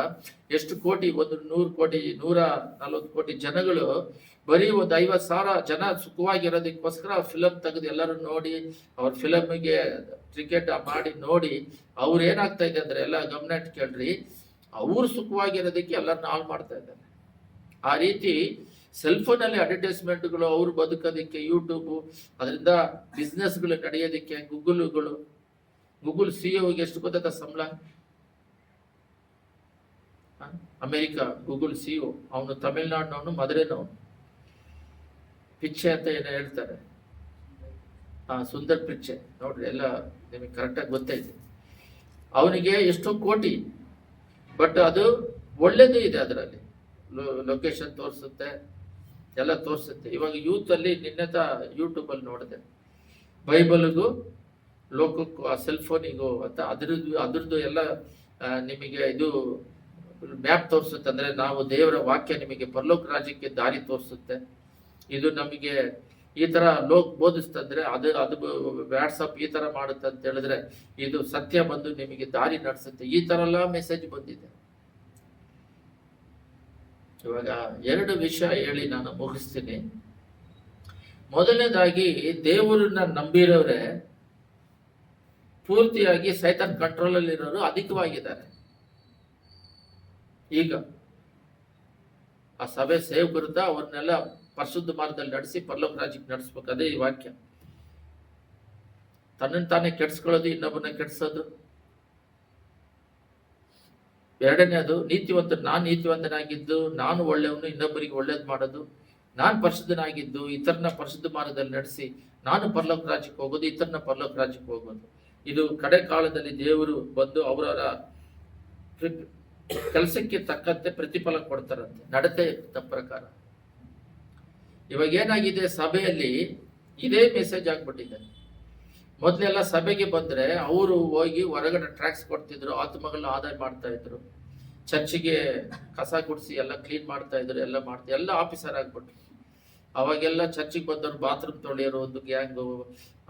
ಎಷ್ಟು ಕೋಟಿ, ಒಂದು 100 ಕೋಟಿ 140 ಕೋಟಿ ಜನಗಳು ಬರೀ ಒಂದು 50,000 ಜನ ಸುಖವಾಗಿರೋದಕ್ಕೋಸ್ಕರ ಫಿಲಮ್ ತೆಗೆದು ಎಲ್ಲರೂ ನೋಡಿ, ಅವ್ರ ಫಿಲಮ್ಗೆ ಟಿಕೆಟ್ ಮಾಡಿ ನೋಡಿ, ಅವ್ರು ಏನಾಗ್ತಾ ಇದೆ ಅಂದ್ರೆ, ಎಲ್ಲ ಗಮನ ಇಟ್ಟು ಕೇಳ್ರಿ, ಅವ್ರು ಸುಖವಾಗಿರೋದಕ್ಕೆ ಎಲ್ಲರನ್ನ ಹಾಳು ಮಾಡ್ತಾ ಇದ್ದಾರೆ. ಆ ರೀತಿ ಸೆಲ್ಫೋನಲ್ಲಿ ಅಡ್ವರ್ಟೈಸ್ಮೆಂಟ್ಗಳು, ಅವ್ರು ಬದುಕೋದಕ್ಕೆ ಯೂಟ್ಯೂಬ್, ಅದರಿಂದ ಬಿಸ್ನೆಸ್ಗಳು ನಡೆಯೋದಕ್ಕೆ ಗೂಗಲ್ ಸಿಇಒಗೆ ಎಷ್ಟು ಗೊತ್ತ ಸಂಬಳ? ಅಮೆರಿಕ ಗೂಗಲ್ ಸಿಇಒ, ಅವನು ತಮಿಳ್ನಾಡಿನವನು, ಮಧುರೆನವನು, ಪಿಚ್ಚೆ ಅಂತ ಏನೋ ಹೇಳ್ತಾರೆ. ಸುಂದರ್ ಪಿಚ್ಚೆ ನೋಡ್ರಿ, ಎಲ್ಲ ನಿಮಗೆ ಕರೆಕ್ಟಾಗಿ ಗೊತ್ತೈತೆ. ಅವನಿಗೆ ಎಷ್ಟೋ ಕೋಟಿ. ಬಟ್ ಅದು ಒಳ್ಳೇದು ಇದೆ, ಅದರಲ್ಲಿ ಲೊಕೇಶನ್ ತೋರಿಸುತ್ತೆ, ಎಲ್ಲ ತೋರಿಸುತ್ತೆ. ಇವಾಗ ಯೂತ್ ಅಲ್ಲಿ ನಿನ್ನೆತ ಯೂಟ್ಯೂಬ್ ಅಲ್ಲಿ ನೋಡಿದೆ, ಬೈಬಲ್ಗೂ ಲೋಕಕ್ಕೂ ಆ ಸೆಲ್ ಫೋನಿಗೂ ಅಂತ ಅದ್ರದ್ದು ಎಲ್ಲ ನಿಮಗೆ ಇದು ಮ್ಯಾಪ್ ತೋರಿಸುತ್ತೆ. ಅಂದ್ರೆ ನಾವು ದೇವರ ವಾಕ್ಯ ನಿಮಗೆ ಪರಲೋಕ ರಾಜ್ಯಕ್ಕೆ ದಾರಿ ತೋರಿಸುತ್ತೆ. ಇದು ನಮಗೆ ಈ ತರ ಬೋಧಿಸ್ತಂದ್ರೆ, ಅದು ವಾಟ್ಸಪ್ ಈ ತರ ಮಾಡುತ್ತೆ ಅಂತ ಹೇಳಿದ್ರೆ, ಇದು ಸತ್ಯ ಬಂದು ನಿಮಗೆ ದಾರಿ ನಡೆಸುತ್ತೆ. ಈ ತರ ಎಲ್ಲ ಮೆಸೇಜ್ ಬಂದಿದೆ. ಇವಾಗ 2 ವಿಷಯ ಹೇಳಿ ನಾನು ಮುಗಿಸ್ತೀನಿ. ಮೊದಲನೇದಾಗಿ, ದೇವರನ್ನ ನಂಬಿರೋರೆ ಪೂರ್ತಿಯಾಗಿ ಸೈತಾನ್ ಕಂಟ್ರೋಲ್ ಅಲ್ಲಿ ಇರೋರು ಅಧಿಕವಾಗಿದ್ದಾರೆ. ಈಗ ಆ ಸಭೆ ಸೇವಕರುತ್ತ ಅವ್ರನ್ನೆಲ್ಲ ಪರಿಶುದ್ಧ ಮಾರ್ಗದಲ್ಲಿ ನಡೆಸಿ ಪರಲೋಕ ರಾಜ್ಯಕ್ಕೆ ನಡೆಸ್ಬೇಕು. ಅದೇ ಈ ವಾಕ್ಯ. ತನ್ನನ್ನು ತಾನೇ ಕೆಡ್ಸ್ಕೊಳ್ಳೋದು, ಇನ್ನೊಬ್ಬನ ಕೆಡ್ಸೋದು. ಎರಡನೇದು, ನಾನು ನೀತಿವಂತನಾಗಿದ್ದು ನಾನು ಒಳ್ಳೆಯವನು, ಇನ್ನೊಬ್ಬರಿಗೆ ಒಳ್ಳೇದು ಮಾಡೋದು. ನಾನು ಪರಿಶುದ್ಧನಾಗಿದ್ದು ಇತರನ ಪರಿಶುದ್ಧ ಮಾರ್ಗದಲ್ಲಿ ನಡೆಸಿ ನಾನು ಪರಲೋಕ ರಾಜ್ಯಕ್ಕೆ ಹೋಗೋದು, ಇತರನ ಪರಲೋಕ ರಾಜ್ಯಕ್ಕೆ ಹೋಗೋದು. ಇದು ಕಡೆ ಕಾಲದಲ್ಲಿ ದೇವರು ಬಂದು ಅವರವರ ಕೆಲಸಕ್ಕೆ ತಕ್ಕಂತೆ ಪ್ರತಿಫಲ ಕೊಡ್ತಾರಂತೆ, ನಡತೆ ಪ್ರಕಾರ. ಇವಾಗ ಏನಾಗಿದೆ, ಸಭೆಯಲ್ಲಿ ಇದೇ ಮೆಸೇಜ್ ಆಗ್ಬಿಟ್ಟಿದೆ. ಮೊದಲೆಲ್ಲ ಸಭೆಗೆ ಬಂದ್ರೆ ಅವರು ಹೋಗಿ ಹೊರಗಡೆ ಟ್ರ್ಯಾಕ್ಸ್ ಕೊಡ್ತಿದ್ರು, ಆತ್ಮಗಳನ್ನ ಆದಾಯ ಮಾಡ್ತಾ ಇದ್ರು, ಚರ್ಚಿಗೆ ಕಸ ಗುಡಿಸಿ ಎಲ್ಲ ಕ್ಲೀನ್ ಮಾಡ್ತಾ ಇದ್ರು, ಎಲ್ಲ ಆಫೀಸರ್ ಆಗ್ಬಿಟ್ರು. ಅವಾಗೆಲ್ಲ ಚರ್ಚಿಗೆ ಬಂದವರು ಬಾತ್ರೂಮ್ ತೊಳೆಯೋರು ಒಂದು ಗ್ಯಾಂಗು,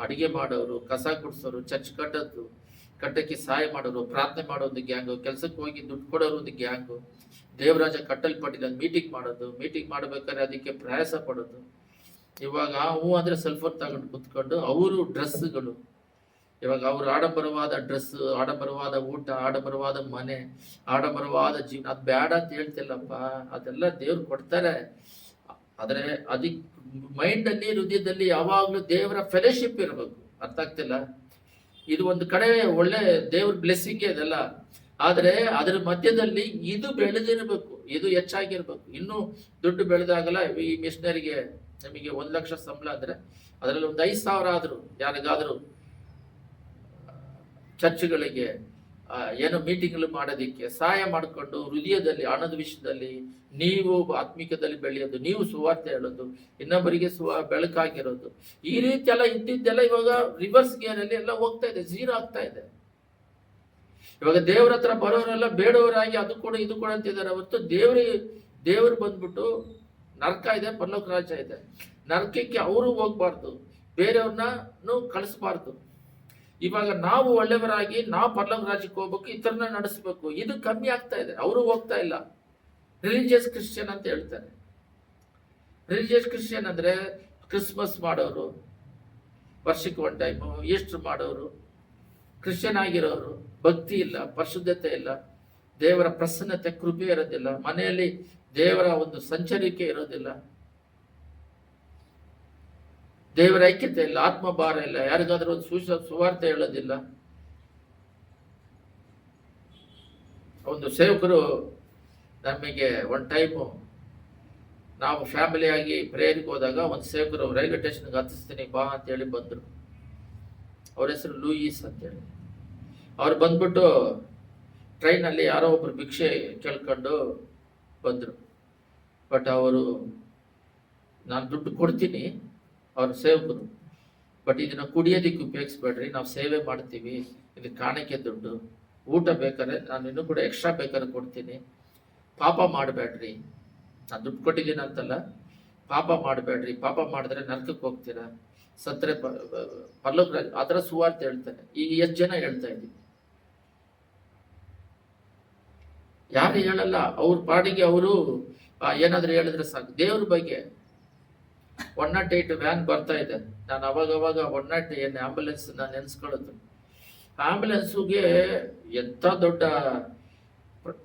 ಅಡಿಗೆ ಮಾಡೋರು, ಕಸ ಗುಡಿಸೋರು, ಚರ್ಚ್ ಕಟ್ಟಕ್ಕೆ ಸಹಾಯ ಮಾಡೋರು, ಪ್ರಾರ್ಥನೆ ಮಾಡೋ ಒಂದು ಗ್ಯಾಂಗು, ಕೆಲ್ಸಕ್ಕೆ ಹೋಗಿ ದುಡ್ಡು ಕೊಡೋರು ಒಂದು ಗ್ಯಾಂಗು, ದೇವರಾಜ ಕಟ್ಟಲ್ಪಟ್ಟಿಲ್ಲ ಮೀಟಿಂಗ್ ಮಾಡೋದು, ಮೀಟಿಂಗ್ ಮಾಡ್ಬೇಕಾದ್ರೆ ಅದಕ್ಕೆ ಪ್ರಯಾಸ ಪಡೋದು. ಇವಾಗ ಹೂ ಅಂದ್ರೆ ಸೆಲ್ಫೋನ್ ತಗೊಂಡು ಕುತ್ಕೊಂಡು ಅವರು ಡ್ರೆಸ್ಗಳು, ಇವಾಗ ಅವ್ರು ಆಡಂಬರವಾದ ಡ್ರೆಸ್, ಆಡಂಬರವಾದ ಊಟ, ಆಡಂಬರವಾದ ಮನೆ, ಆಡಂಬರವಾದ ಜೀವನ, ಅದು ಬೇಡ ಅಂತ ಹೇಳ್ತಿಲ್ಲಪ್ಪ, ಅದೆಲ್ಲ ದೇವ್ರು ಕೊಡ್ತಾರೆ. ಆದ್ರೆ ಅದಕ್ಕೆ ಮೈಂಡ್ ಅಲ್ಲಿ, ಹೃದಯದಲ್ಲಿ ಯಾವಾಗ್ಲೂ ದೇವರ ಫೆಲೋಶಿಪ್ ಇರಬೇಕು. ಅರ್ಥ ಆಗ್ತಿಲ್ಲ? ಇದು ಒಂದು ಕಡೆ ಒಳ್ಳೆ ದೇವ್ರ ಬ್ಲೆಸ್ಸಿಂಗ್ ಇದೆಲ್ಲ, ಆದ್ರೆ ಅದರ ಮಧ್ಯದಲ್ಲಿ ಇದು ಬೆಳೆದಿರ್ಬೇಕು, ಇದು ಹೆಚ್ಚಾಗಿರ್ಬೇಕು. ಇನ್ನು ದುಡ್ಡು ಬೆಳೆದಾಗಲ್ಲ. ಈ ಮಿಷನರಿಗೆ ನಮಗೆ 1 ಲಕ್ಷ ಸಂಬಳ ಅಂದ್ರೆ ಅದರಲ್ಲಿ ಒಂದು 5,000 ಆದ್ರು ಯಾರಿಗಾದ್ರೂ ಚರ್ಚ್ಗಳಿಗೆ ಏನೋ ಮೀಟಿಂಗ್ಗಳು ಮಾಡೋದಿಕ್ಕೆ ಸಹಾಯ ಮಾಡಿಕೊಂಡು, ಹೃದಯದಲ್ಲಿ ಹಣದ ವಿಷಯದಲ್ಲಿ ನೀವು ಆತ್ಮಿಕದಲ್ಲಿ ಬೆಳೆಯೋದು, ನೀವು ಸುವಾರ್ತೆ ಹೇಳೋದು, ಇನ್ನೊಬ್ಬರಿಗೆ ಬೆಳಕಾಗಿರೋದು, ಈ ರೀತಿ ಎಲ್ಲ ಇದ್ದಿದ್ದೆಲ್ಲ ಇವಾಗ ರಿವರ್ಸ್ ಗೇರ್ ಅಲ್ಲಿ ಎಲ್ಲ ಹೋಗ್ತಾ ಇದೆ, ಝೀರೋ ಆಗ್ತಾ ಇದೆ. ಇವಾಗ ದೇವ್ರ ಹತ್ರ ಬರೋರೆಲ್ಲ ಬೇಡವರಾಗಿ ಅದು ಕೂಡ ಇದು ಕೂಡ ಅಂತಿದ್ದಾರೆ ಹೊರತು ದೇವ್ರು ಬಂದ್ಬಿಟ್ಟು ನರಕ ಇದೆ, ಪರಲೋಕ ರಾಜ್ಯ ಇದೆ. ನರಕಕ್ಕೆ ಅವರು ಹೋಗ್ಬಾರ್ದು, ಬೇರೆಯವ್ರನ್ನೂ ಕಳಿಸ್ಬಾರ್ದು. ಇವಾಗ ನಾವು ಒಳ್ಳೆಯವರಾಗಿ ನಾವು ಪರಲೋಕ ರಾಜ್ಯಕ್ಕೆ ಹೋಗ್ಬೇಕು, ಇತರನ್ನ ನಡೆಸ್ಬೇಕು. ಇದು ಕಮ್ಮಿ ಆಗ್ತಾ ಇದೆ, ಅವರು ಹೋಗ್ತಾ ಇಲ್ಲ. ರಿಲಿಜಿಯಸ್ ಕ್ರಿಶ್ಚಿಯನ್ ಅಂತ ಹೇಳ್ತಾರೆ. ರಿಲಿಜಿಯಸ್ ಕ್ರಿಶ್ಚಿಯನ್ ಅಂದ್ರೆ ಕ್ರಿಸ್ಮಸ್ ಮಾಡೋರು, ವರ್ಷಕ್ಕೆ 1 ಟೈಮು ಈಸ್ಟರ್ ಮಾಡೋರು, ಕ್ರಿಶ್ಚಿಯನ್ ಆಗಿರೋರು, ಭಕ್ತಿ ಇಲ್ಲ, ಪರಿಶುದ್ಧತೆ ಇಲ್ಲ, ದೇವರ ಪ್ರಸನ್ನತೆ ಕೃಪೆ ಇರೋದಿಲ್ಲ, ಮನೆಯಲ್ಲಿ ದೇವರ ಒಂದು ಸಂಚರಿಕೆ ಇರೋದಿಲ್ಲ, ದೇವರ ಐಕ್ಯತೆ ಇಲ್ಲ, ಆತ್ಮಭಾರ ಇಲ್ಲ, ಯಾರಿಗಾದ್ರೂ ಒಂದು ಸುವಾರ್ತೆ ಹೇಳೋದಿಲ್ಲ. ಒಂದು ಸೇವಕರು ನಮಗೆ 1 ಟೈಮು ನಾವು ಫ್ಯಾಮಿಲಿಯಾಗಿ ಪ್ರೇಯರ್ಗೆ ಹೋದಾಗ ಒಂದು ಸೇವಕರು ರೈಲ್ವೆ ಸ್ಟೇಷನ್ಗೆ ಹತ್ತಿಸ್ತೀನಿ ಬಾ ಅಂತ ಹೇಳಿ ಬಂದರು. ಅವ್ರ ಹೆಸರು ಲೂಯಿಸ್ ಅಂತೇಳಿ. ಅವ್ರು ಬಂದ್ಬಿಟ್ಟು ಟ್ರೈನಲ್ಲಿ ಯಾರೋ ಒಬ್ರು ಭಿಕ್ಷೆ ಕೇಳ್ಕೊಂಡು ಬಂದರು. ಬಟ್ ಅವರು, ನಾನು ದುಡ್ಡು ಕೊಡ್ತೀನಿ, ಅವ್ರ ಸೇವಕರು, ಬಟ್ ಇದನ್ನ ಕುಡಿಯೋದಕ್ಕೆ ಉಪಯೋಗಿಸ್ಬೇಡ್ರಿ, ನಾವು ಸೇವೆ ಮಾಡ್ತೀವಿ, ಇದು ಕಾಣಿಕೆ ದುಡ್ಡು, ಊಟ ಬೇಕಾದ್ರೆ ನಾನು ಇನ್ನೂ ಕೂಡ ಎಕ್ಸ್ಟ್ರಾ ಬೇಕಾದ್ರೆ ಕೊಡ್ತೀನಿ, ಪಾಪ ಮಾಡಬೇಡ್ರಿ, ನಾನು ದುಡ್ಡು ಕೊಟ್ಟಿದ್ದೀನಿ ಅಂತಲ್ಲ, ಪಾಪ ಮಾಡಬೇಡ್ರಿ, ಪಾಪ ಮಾಡಿದ್ರೆ ನರಕಕ್ಕೆ ಹೋಗ್ತೀರಾ, ಸತ್ತರೆ ಪರಲೋಕ ರಾಜ್ಯ, ಆ ಥರ ಸುವಾರ್ತೆ ಹೇಳ್ತಾನೆ. ಈಗ ಎಷ್ಟು ಜನ ಹೇಳ್ತಾ ಇದ್ದೀವಿ? ಯಾರು ಹೇಳಲ್ಲ. ಅವ್ರ ಪಾಡಿಗೆ ಅವರು ಏನಾದ್ರು ಹೇಳಿದ್ರೆ ಸಾಕು. ದೇವ್ರ ಬಗ್ಗೆ 108 ವ್ಯಾನ್ ಬರ್ತಾ ಇದೆ. ನಾನು ಅವಾಗ 108 ಆಂಬುಲೆನ್ಸ್ ನಾನು ನೆನ್ಸ್ಕೊಳ್ಳೋದು. ಆಂಬುಲೆನ್ಸ್ಗೆ ಎಂಥ ದೊಡ್ಡ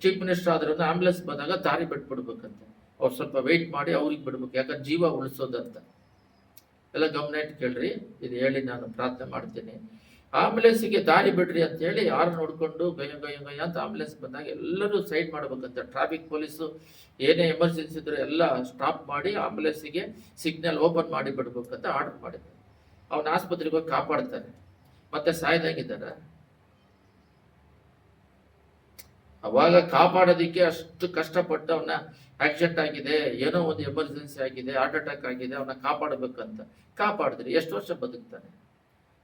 ಚೀಫ್ ಮಿನಿಸ್ಟರ್ ಆದ್ರೂ ಆಂಬುಲೆನ್ಸ್ ಬಂದಾಗ ದಾರಿ ಬಿಟ್ಬಿಡ್ಬೇಕಂತೆ. ಅವ್ರು ಸ್ವಲ್ಪ ವೆಯ್ಟ್ ಮಾಡಿ ಅವ್ರಿಗೆ ಬಿಡ್ಬೇಕು, ಯಾಕಂದ್ರೆ ಜೀವ ಉಳಿಸೋದಂತ. ಎಲ್ಲ ಗಮನ ಇಟ್ಟು ಕೇಳ್ರಿ, ಇದು ಹೇಳಿ ನಾನು ಪ್ರಾರ್ಥನೆ ಮಾಡ್ತೀನಿ. ಆಂಬುಲೆನ್ಸ್ಗೆ ದಾರಿ ಬಿಡ್ರಿ ಅಂತ ಹೇಳಿ ಯಾರು ನೋಡ್ಕೊಂಡು ಗಯ್ಯ ಅಂತ ಆಂಬುಲೆನ್ಸ್ ಬಂದಾಗ ಎಲ್ಲರೂ ಸೈಡ್ ಮಾಡ್ಬೇಕಂತ. ಟ್ರಾಫಿಕ್ ಪೊಲೀಸು ಏನೇ ಎಮರ್ಜೆನ್ಸಿ ಇದ್ರು ಎಲ್ಲ ಸ್ಟಾಪ್ ಮಾಡಿ ಆಂಬುಲೆನ್ಸಿಗೆ ಸಿಗ್ನಲ್ ಓಪನ್ ಮಾಡಿ ಬಿಡ್ಬೇಕಂತ ಆರ್ಡರ್ ಮಾಡಿದ್ರು. ಅವನ ಆಸ್ಪತ್ರೆಗೆ ಹೋಗಿ ಕಾಪಾಡ್ತಾರೆ, ಮತ್ತೆ ಸಾಯ್ದಾಗಿದ್ದಾರೆ. ಅವಾಗ ಕಾಪಾಡೋದಿಕ್ಕೆ ಅಷ್ಟು ಕಷ್ಟಪಟ್ಟು ಅವನ ಆಕ್ಸಿಡೆಂಟ್ ಆಗಿದೆ, ಏನೋ ಒಂದು ಎಮರ್ಜೆನ್ಸಿ ಆಗಿದೆ, ಹಾರ್ಟ್ ಅಟ್ಯಾಕ್ ಆಗಿದೆ, ಅವನ ಕಾಪಾಡಬೇಕಂತ ಕಾಪಾಡಿದ್ರಿ. ಎಷ್ಟು ವರ್ಷ ಬದುಕ್ತಾನೆ?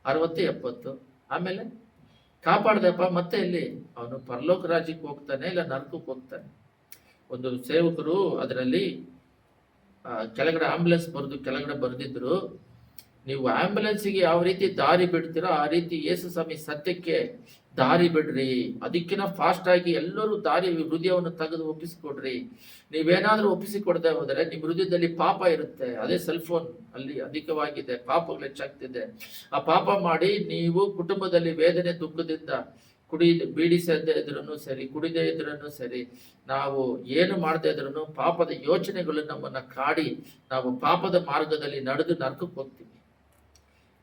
60, 70. ಆಮೇಲೆ ಕಾಪಾಡ್ದಪ್ಪ, ಮತ್ತೆ ಇಲ್ಲಿ ಅವನು ಪರಲೋಕ ರಾಜ್ಯಕ್ಕೆ ಹೋಗ್ತಾನೆ ಇಲ್ಲ ನರಕಕ್ಕೆ ಹೋಗ್ತಾನೆ. ಒಂದು ಸೇವಕರು ಅದರಲ್ಲಿ ಕೆಳಗಡೆ ಆಂಬುಲೆನ್ಸ್ ಕೆಳಗಡೆ ಬರೆದಿದ್ರು, ನೀವು ಆಂಬುಲೆನ್ಸ್ಗೆ ಯಾವ ರೀತಿ ದಾರಿ ಬಿಡ್ತೀರೋ ಆ ರೀತಿ ಯೇಸು ಸ್ವಾಮಿ ಸತ್ಯಕ್ಕೆ ದಾರಿ ಬಿಡ್ರಿ, ಅದಕ್ಕಿಂತ ಫಾಸ್ಟ್ ಆಗಿ ಎಲ್ಲರೂ ದಾರಿ ಹೃದಯವನ್ನು ತೆಗೆದು ಒಪ್ಪಿಸಿಕೊಡ್ರಿ. ನೀವೇನಾದ್ರೂ ಒಪ್ಪಿಸಿಕೊಡದೆ ಹೋದರೆ ನಿಮ್ಮ ಹೃದಯದಲ್ಲಿ ಪಾಪ ಇರುತ್ತೆ. ಅದೇ ಸೆಲ್ಫೋನ್ ಅಲ್ಲಿ ಅಧಿಕವಾಗಿದೆ, ಪಾಪಗಳು ಹೆಚ್ಚಾಗ್ತಿದೆ. ಆ ಪಾಪ ಮಾಡಿ ನೀವು ಕುಟುಂಬದಲ್ಲಿ ವೇದನೆ ದುಃಖದಿಂದ ಬೀಡಿ ಸೇರದೆ ಇದ್ರೂ ಸರಿ, ಕುಡಿದೇ ಇದ್ರೂ ಸರಿ, ನಾವು ಏನು ಮಾಡದೇ ಇದ್ರೂ ಪಾಪದ ಯೋಚನೆಗಳು ನಮ್ಮನ್ನ ಕಾಡಿ ನಾವು ಪಾಪದ ಮಾರ್ಗದಲ್ಲಿ ನಡೆದು ನರಕಕ್ಕೆ ಹೋಗ್ತೀವಿ.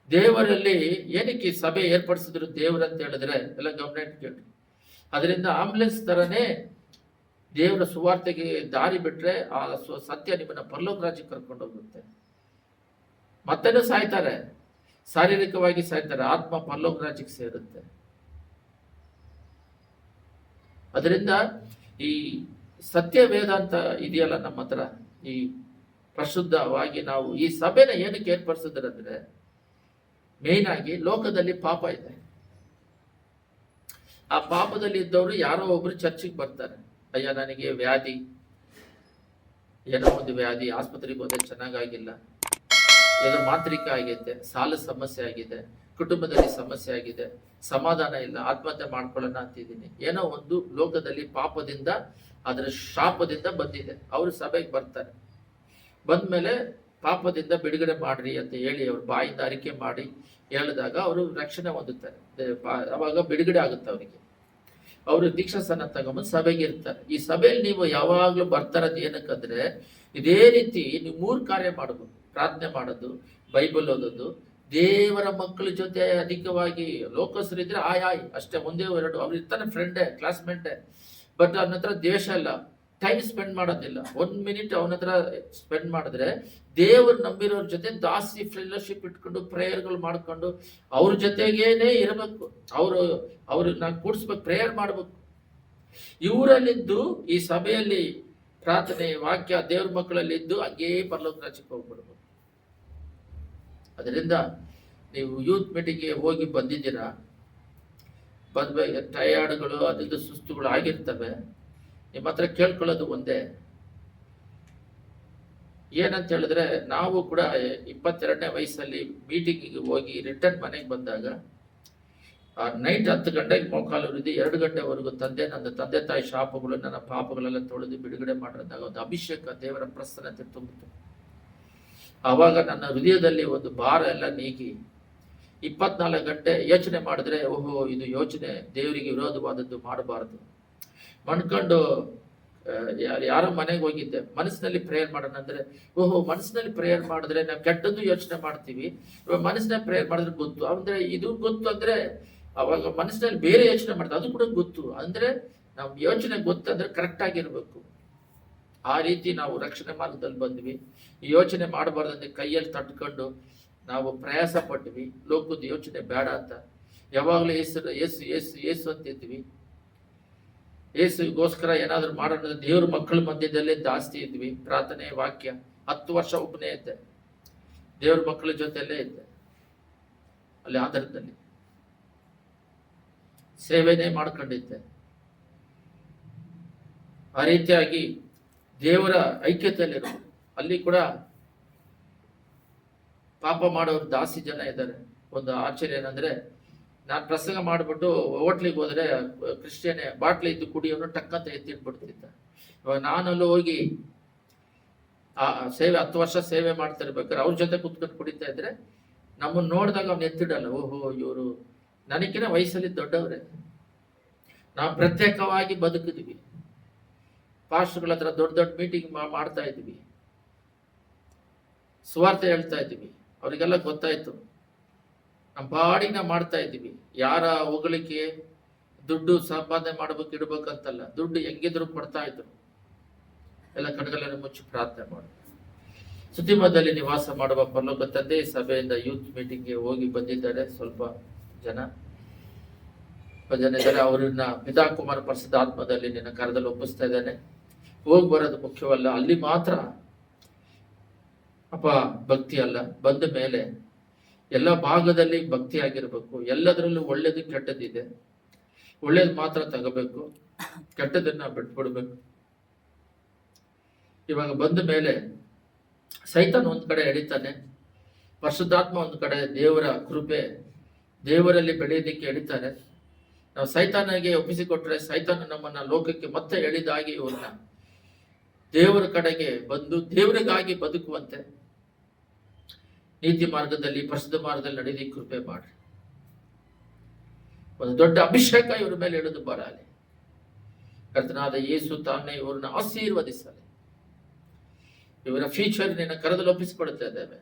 ದೇವರಲ್ಲಿ ಏನಕ್ಕೆ ಸಭೆ ಏರ್ಪಡಿಸಿದ್ರು ದೇವರಂತ ಹೇಳಿದ್ರೆ ಎಲ್ಲ ಗಮನ ಇಟ್ಕೊಳ್ರಿ. ಅದರಿಂದ ಆಂಬುಲೆನ್ಸ್ ತರನೇ ದೇವರ ಸುವಾರ್ತೆಗೆ ದಾರಿ ಬಿಟ್ರೆ ಆ ಸತ್ಯ ನಿಮ್ಮನ್ನ ಪರಲೋಕ ರಾಜ್ಯಕ್ಕೆ ಕರ್ಕೊಂಡು ಹೋಗುತ್ತೆ. ಮತ್ತೇನು ಸಾಯ್ತಾರೆ, ಶಾರೀರಿಕವಾಗಿ ಸಾಯ್ತಾರೆ, ಆತ್ಮ ಪರಲೋಕ ರಾಜ್ಯಕ್ಕೆ ಸೇರುತ್ತೆ. ಅದರಿಂದ ಈ ಸತ್ಯ ವೇದಾಂತ ಇದೆಯಲ್ಲ ನಮ್ಮ ಹತ್ರ, ಈ ಪರಿಶುದ್ಧವಾಗಿ ನಾವು ಈ ಸಭೆನ ಏನಕ್ಕೆ ಏರ್ಪಡಿಸಿದ್ರಂದ್ರೆ ಮೇನ್ ಆಗಿ ಲೋಕದಲ್ಲಿ ಪಾಪ ಇದೆ. ಆ ಪಾಪದಲ್ಲಿ ಇದ್ದವರು ಯಾರೋ ಒಬ್ರು ಚರ್ಚಿಗೆ ಬರ್ತಾರೆ, ಅಯ್ಯ ನನಗೆ ವ್ಯಾಧಿ, ಏನೋ ಒಂದು ವ್ಯಾಧಿ, ಆಸ್ಪತ್ರೆಗೆ ಹೋದ್ರೆ ಚೆನ್ನಾಗಾಗಿಲ್ಲ, ಏನೋ ಮಾಂತ್ರಿಕ ಆಗೈತೆ, ಸಾಲ ಸಮಸ್ಯೆ ಆಗಿದೆ, ಕುಟುಂಬದಲ್ಲಿ ಸಮಸ್ಯೆ ಆಗಿದೆ, ಸಮಾಧಾನ ಇಲ್ಲ, ಆತ್ಮಹತ್ಯೆ ಮಾಡ್ಕೊಳ್ಳೋಣ ಅಂತಿದ್ದೀನಿ. ಏನೋ ಒಂದು ಲೋಕದಲ್ಲಿ ಪಾಪದಿಂದ, ಅದರ ಶಾಪದಿಂದ ಬಂದಿದೆ. ಅವರು ಸಭೆಗೆ ಬರ್ತಾರೆ. ಬಂದ್ಮೇಲೆ ಪಾಪದಿಂದ ಬಿಡುಗಡೆ ಮಾಡ್ರಿ ಅಂತ ಹೇಳಿ ಅವ್ರ ಬಾಯಿಂದ ಅರಿಕೆ ಮಾಡಿ ಹೇಳಿದಾಗ ಅವರು ರಕ್ಷಣೆ ಹೊಂದುತ್ತಾರೆ. ಅವಾಗ ಬಿಡುಗಡೆ ಆಗುತ್ತೆ ಅವರಿಗೆ. ಅವರು ದೀಕ್ಷಾಸನ ತಗೊಂಡು ಸಭೆಗೆ ಇರ್ತಾರೆ. ಈ ಸಭೆಯಲ್ಲಿ ನೀವು ಯಾವಾಗ್ಲೂ ಬರ್ತಾರದು ಏನಕ್ಕಂದ್ರೆ, ಇದೇ ರೀತಿ ನೀವು 3 ಕಾರ್ಯ ಮಾಡಬಹುದು. ಪ್ರಾರ್ಥನೆ ಮಾಡೋದು, ಬೈಬಲ್ ಓದೋದು, ದೇವರ ಮಕ್ಕಳ ಜೊತೆ ಅಧಿಕವಾಗಿ. ಲೋಕಸ್ಥರಿದ್ರೆ ಆಯ್ ಅಷ್ಟೇ, ಒಂದೇ 2 ಅವ್ರು ಇರ್ತಾನೆ, ಫ್ರೆಂಡೇ, ಕ್ಲಾಸ್ಮೇಟೇ, ಬಟ್ ಅವನ ಹತ್ರ ದ್ವೇಷ ಇಲ್ಲ, ಟೈಮ್ ಸ್ಪೆಂಡ್ ಮಾಡೋದಿಲ್ಲ. 1 ಮಿನಿಟ್ ಅವನ ಹತ್ರ ಸ್ಪೆಂಡ್ ಮಾಡಿದ್ರೆ ದೇವರು ನಂಬಿರೋರ ಜೊತೆ ಜಾಸ್ತಿ ಫೆಲೋಶಿಪ್ ಇಟ್ಕೊಂಡು ಪ್ರೇಯರ್ಗಳು ಮಾಡ್ಕೊಂಡು ಅವ್ರ ಜೊತೆಗೇನೆ ಇರಬೇಕು. ಅವ್ರನ್ನ ಕೂಡಿಸ್ಬೇಕು, ಪ್ರೇಯರ್ ಮಾಡ್ಬೇಕು. ಇವರಲ್ಲಿದ್ದು ಈ ಸಭೆಯಲ್ಲಿ ಪ್ರಾರ್ಥನೆ, ವಾಕ್ಯ, ದೇವ್ರ ಮಕ್ಕಳಲ್ಲಿದ್ದು ಹಂಗೇ ಪರಲೋಕ ರಾಜ್ಯಕ್ಕೆ ಹೋಗ್ಬಿಡ್ಬೇಕು. ಅದರಿಂದ ನೀವು ಯೂತ್ ಮೀಟಿಂಗ್ಗೆ ಹೋಗಿ ಬಂದಿದ್ದೀರಾ, ಬಂದ್ಮೇಲೆ ಟಯರ್ಡ್ಗಳು ಅದಿದ್ದು ಸುಸ್ತುಗಳು ಆಗಿರ್ತವೆ. ನಿಮ್ಮ ಹತ್ರ ಕೇಳ್ಕೊಳ್ಳೋದು ಒಂದೇ, ಏನಂತ ಹೇಳಿದ್ರೆ, ನಾವು ಕೂಡ 22ನೇ ವಯಸ್ಸಲ್ಲಿ ಮೀಟಿಂಗಿಗೆ ಹೋಗಿ ರಿಟರ್ನ್ ಮನೆಗೆ ಬಂದಾಗ ನೈಟ್ 10 ಗಂಟೆಗೆ ಮೊಳಕಾಲು ಉರಿದು 2 ಗಂಟೆವರೆಗೂ ನನ್ನ ತಂದೆ ತಾಯಿ ಶಾಪಗಳು, ನನ್ನ ಪಾಪಗಳೆಲ್ಲ ತೊಳೆದು ಬಿಡುಗಡೆ ಮಾಡಿದಾಗ ಒಂದು ಅಭಿಷೇಕ, ದೇವರ ಪ್ರಸನ್ನತೆ ತುಂಬಿತು. ಆವಾಗ ನನ್ನ ಹೃದಯದಲ್ಲಿ ಒಂದು ಭಾರ ಎಲ್ಲ ನೀಗಿ 24 ಗಂಟೆ ಯೋಚನೆ ಮಾಡಿದ್ರೆ, ಓಹೋ ಇದು ಯೋಚನೆ ದೇವರಿಗೆ ವಿರೋಧವಾದದ್ದು ಮಾಡಬಾರದು ಮಣ್ಕೊಂಡು ಯಾರೋ ಮನೆಗೆ ಹೋಗಿದ್ದೆ, ಮನಸ್ಸಿನಲ್ಲಿ ಪ್ರೇಯರ್ ಮಾಡೋಣ ಅಂದ್ರೆ, ಓಹೋ ಮನಸ್ಸಿನಲ್ಲಿ ಪ್ರೇಯರ್ ಮಾಡಿದ್ರೆ ನಾವು ಕೆಟ್ಟದ್ದು ಯೋಚನೆ ಮಾಡ್ತೀವಿ, ಮನಸ್ಸಿನಲ್ಲಿ ಪ್ರೇಯರ್ ಮಾಡಿದ್ರೆ ಗೊತ್ತು ಅಂದ್ರೆ, ಇದು ಗೊತ್ತು ಅಂದ್ರೆ ಅವಾಗ ಮನಸ್ಸಿನಲ್ಲಿ ಬೇರೆ ಯೋಚನೆ ಮಾಡ್ತಾರೆ, ಅದು ಕೂಡ ಗೊತ್ತು ಅಂದ್ರೆ ನಾವು ಯೋಚನೆ ಗೊತ್ತಂದ್ರೆ ಕರೆಕ್ಟ್ ಆಗಿರ್ಬೇಕು. ಆ ರೀತಿ ನಾವು ರಕ್ಷಣೆ ಮಾರ್ಗದಲ್ಲಿ ಬಂದ್ವಿ. ಈ ಯೋಚನೆ ಮಾಡಬಾರ್ದಂದ್ರೆ ಕೈಯಲ್ಲಿ ತಟ್ಕೊಂಡು ನಾವು ಪ್ರಯಾಸ ಪಟ್ವಿ. ಲೋಕದ ಯೋಚನೆ ಬೇಡ ಅಂತ ಯಾವಾಗಲೂ ಏಸು ಅಂತಿದ್ವಿ. ಏಸುಗೋಸ್ಕರ ಏನಾದ್ರು ಮಾಡೋಣ, ದೇವ್ರ ಮಕ್ಕಳ ಮಧ್ಯದಲ್ಲೇ ಜಾಸ್ತಿ ಇದ್ವಿ. ಪ್ರಾರ್ಥನೆ, ವಾಕ್ಯ. 10 ವರ್ಷ ಒಬ್ಬನೇ ಇದ್ದೆ, ದೇವ್ರ ಮಕ್ಕಳ ಜೊತೆಯಲ್ಲೇ ಇದ್ದೆ. ಅಲ್ಲಿ ಆಧಾರದಲ್ಲಿ ಸೇವೆನೇ ಮಾಡ್ಕೊಂಡಿದ್ದೆ. ಆ ರೀತಿಯಾಗಿ ದೇವರ ಐಕ್ಯತೆಯಲ್ಲಿರೋ ಅಲ್ಲಿ ಕೂಡ ಪಾಪ ಮಾಡೋರು ಜಾಸ್ತಿ ಜನ ಇದ್ದಾರೆ. ಒಂದು ಆಶ್ಚರ್ಯ ಏನಂದ್ರೆ, ನಾನು ಪ್ರಸಂಗ ಮಾಡಿಬಿಟ್ಟು ಹೋಟ್ಲಿಗೆ ಹೋದ್ರೆ ಕ್ರಿಶ್ಚಿಯನ್ ಬಾಟ್ಲಿ ಇದ್ದು ಕುಡಿಯೋನು ಟಕ್ಕಂತ ಎತ್ತಿಟ್ಬಿಡ್ತಿದ್ದ. ಇವಾಗ ನಾನಲ್ಲಿ ಹೋಗಿ ಆ ಸೇವೆ 10 ವರ್ಷ ಸೇವೆ ಮಾಡ್ತಿರ್ಬೇಕಾದ್ರೆ ಅವ್ರ ಜೊತೆ ಕುತ್ಕೊಂಡು ಕುಡಿತಾ ಇದ್ರೆ ನಮ್ಮನ್ನು ನೋಡಿದಾಗ ಅವ್ನು ಎತ್ತಿಡಲ್ಲ. ಓಹೋ ಇವರು ನನಗಿನ ವಯಸ್ಸಲ್ಲಿ ದೊಡ್ಡವ್ರೆ. ನಾವು ಪ್ರತ್ಯೇಕವಾಗಿ ಬದುಕಿದ್ವಿ. ಪಾಸ್ಟರ್ಗಳ ಹತ್ರ ದೊಡ್ಡ ದೊಡ್ಡ ಮೀಟಿಂಗ್ ಮಾಡ್ತಾ ಇದ್ವಿ, ಸುವಾರ್ತೆ ಹೇಳ್ತಾ ಇದ್ವಿ. ಅವರಿಗೆಲ್ಲ ಗೊತ್ತಾಯ್ತು ನಮ್ಮ ಬಾಡಿಗೆ ನಾವು ಮಾಡ್ತಾ ಇದ್ವಿ. ಯಾರ ಹೊಗಳಿಕೆ, ದುಡ್ಡು ಸಂಪಾದನೆ ಮಾಡ್ಬೇಕು ಇಡ್ಬೇಕಂತಲ್ಲ, ದುಡ್ಡು ಹೆಂಗಿದ್ರು ಕೊಡ್ತಾ ಇದ್ರು. ಎಲ್ಲ ಕಣ್ಗಳನ್ನು ಮುಚ್ಚಿ ಪ್ರಾರ್ಥನೆ ಮಾಡಿ ಸುದ್ದಿಮದಲ್ಲಿ ನಿವಾಸ ಮಾಡುವ ಪರಲೋಕ ತಂದೆ, ಸಭೆಯಿಂದ ಯೂತ್ ಮೀಟಿಂಗ್ಗೆ ಹೋಗಿ ಬಂದಿದ್ದಾರೆ ಸ್ವಲ್ಪ ಜನ ಇದ್ದಾರೆ. ಅವರನ್ನ ಪಿತಾ ಕುಮಾರ ಪರಿಶುದ್ಧ ಆತ್ಮದಲ್ಲಿ ನಿನ್ನ ಕರದಲ್ಲಿ ಒಪ್ಪಿಸ್ತಾ ಇದ್ದಾನೆ. ಹೋಗಿ ಬರೋದು ಮುಖ್ಯವಲ್ಲ, ಅಲ್ಲಿ ಮಾತ್ರ ಅಪ್ಪ ಭಕ್ತಿ ಅಲ್ಲ, ಬಂದ ಮೇಲೆ ಎಲ್ಲ ಭಾಗದಲ್ಲಿ ಭಕ್ತಿ ಆಗಿರ್ಬೇಕು. ಎಲ್ಲದರಲ್ಲೂ ಒಳ್ಳೇದು ಕೆಟ್ಟದ್ದಿದೆ, ಒಳ್ಳೇದು ಮಾತ್ರ ತಗೋಬೇಕು, ಕೆಟ್ಟದನ್ನ ಬಿಟ್ಬಿಡ್ಬೇಕು. ಇವಾಗ ಬಂದ ಮೇಲೆ ಸೈತಾನ್ ಒಂದ್ ಕಡೆ ಎಳಿತಾನೆ, ಪರಿಶುದ್ಧಾತ್ಮ ಒಂದ್ ಕಡೆ ದೇವರ ಕೃಪೆ, ದೇವರಲ್ಲಿ ಬೆಳೆಯೋದಿಕ್ಕೆ ಎಳಿತಾರೆ. ನಾವು ಸೈತಾನಿಗೆ ಒಪ್ಪಿಸಿಕೊಟ್ರೆ ಸೈತಾನ ನಮ್ಮನ್ನ ಲೋಕಕ್ಕೆ ಮತ್ತೆ ಎಳಿದಾಗಿ ಇವ್ರನ್ನ ದೇವರ ಕಡೆಗೆ ಬಂದು ದೇವರಿಗಾಗಿ ಬದುಕುವಂತೆ ನೀತಿ ಮಾರ್ಗದಲ್ಲಿ, ಪರಿಶುದ್ಧ ಮಾರ್ಗದಲ್ಲಿ ನಡೆಯೋದಿಕ್ಕೆ ಕೃಪೆ ಮಾಡ್ರಿ. ಒಂದು ದೊಡ್ಡ ಅಭಿಷೇಕ ಇವ್ರ ಮೇಲೆ ಇಳಿದು ಬರಲಿ. ಕರ್ತನಾದ ಯೇಸು ತಾನೇ ಇವ್ರನ್ನ ಆಶೀರ್ವದಿಸಲಿ. ಇವರ ಫ್ಯೂಚರ್ ನಿನ್ನ ಕರದಲ್ಲಿ ಒಪ್ಪಿಸಿಕೊಡ್ತಾ ಇದ್ದೇವೆ.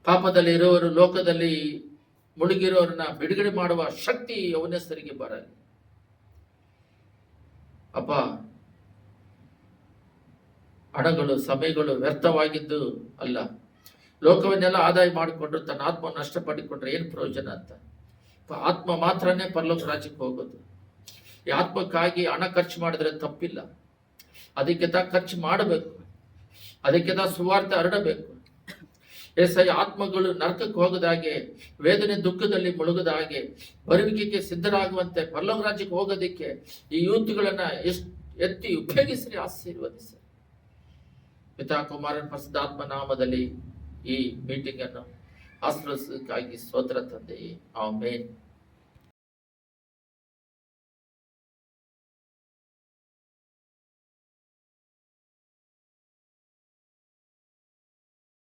ಪಾಪದಲ್ಲಿ ಇರೋರು, ಲೋಕದಲ್ಲಿ ಮುಳುಗಿರೋರನ್ನ ಬಿಡುಗಡೆ ಮಾಡುವ ಶಕ್ತಿ ಯೌವನಸ್ಥರಿಗೆ ಬರಲಿ. ಅಪ್ಪ, ಹಣಗಳು, ಸಮಯಗಳು ವ್ಯರ್ಥವಾಗಿದ್ದು ಅಲ್ಲ, ಲೋಕವನ್ನೆಲ್ಲ ಆದಾಯ ಮಾಡಿಕೊಂಡ್ರು ತನ್ನ ಆತ್ಮ ನಷ್ಟಪಡಿಕೊಂಡ್ರೆ ಏನು ಪ್ರಯೋಜನ ಅಂತ. ಆತ್ಮ ಮಾತ್ರನೇ ಪರಲೋಕ ರಾಜ್ಯಕ್ಕೆ ಹೋಗೋದು. ಈ ಆತ್ಮಕ್ಕಾಗಿ ಹಣ ಖರ್ಚು ಮಾಡಿದ್ರೆ ತಪ್ಪಿಲ್ಲ, ಅದಕ್ಕೆ ಖರ್ಚು ಮಾಡಬೇಕು, ಅದಕ್ಕೆ ಸುವಾರ್ತೆ ಹರಡಬೇಕು. ಏಸಯ್ಯ, ಆತ್ಮಗಳು ನರಕಕ್ಕೆ ಹೋಗದ ಹಾಗೆ, ವೇದನೆ ದುಃಖದಲ್ಲಿ ಮುಳುಗದ ಹಾಗೆ, ಬರುವಿಕೆಗೆ ಸಿದ್ಧರಾಗುವಂತೆ, ಪರಲೋಕ ರಾಜ್ಯಕ್ಕೆ ಹೋಗೋದಕ್ಕೆ ಈ ಯೂತ್ಗಳನ್ನ ಎತ್ತಿ ಉಪಯೋಗಿಸ್ರಿ, ಆಶೀರ್ವದಿಸಿ. ಪಿತಾ ಕುಮಾರನ ಪರಿಶುದ್ಧಾತ್ಮ ನಾಮದಲ್ಲಿ ಈ ಮೀಟಿಂಗ್ ಅನ್ನು ಆಶೀರ್ವದಿಸಕ್ಕಾಗಿ ಸ್ತೋತ್ರ ತಂದೆಯೇ, ಆಮೆನ್.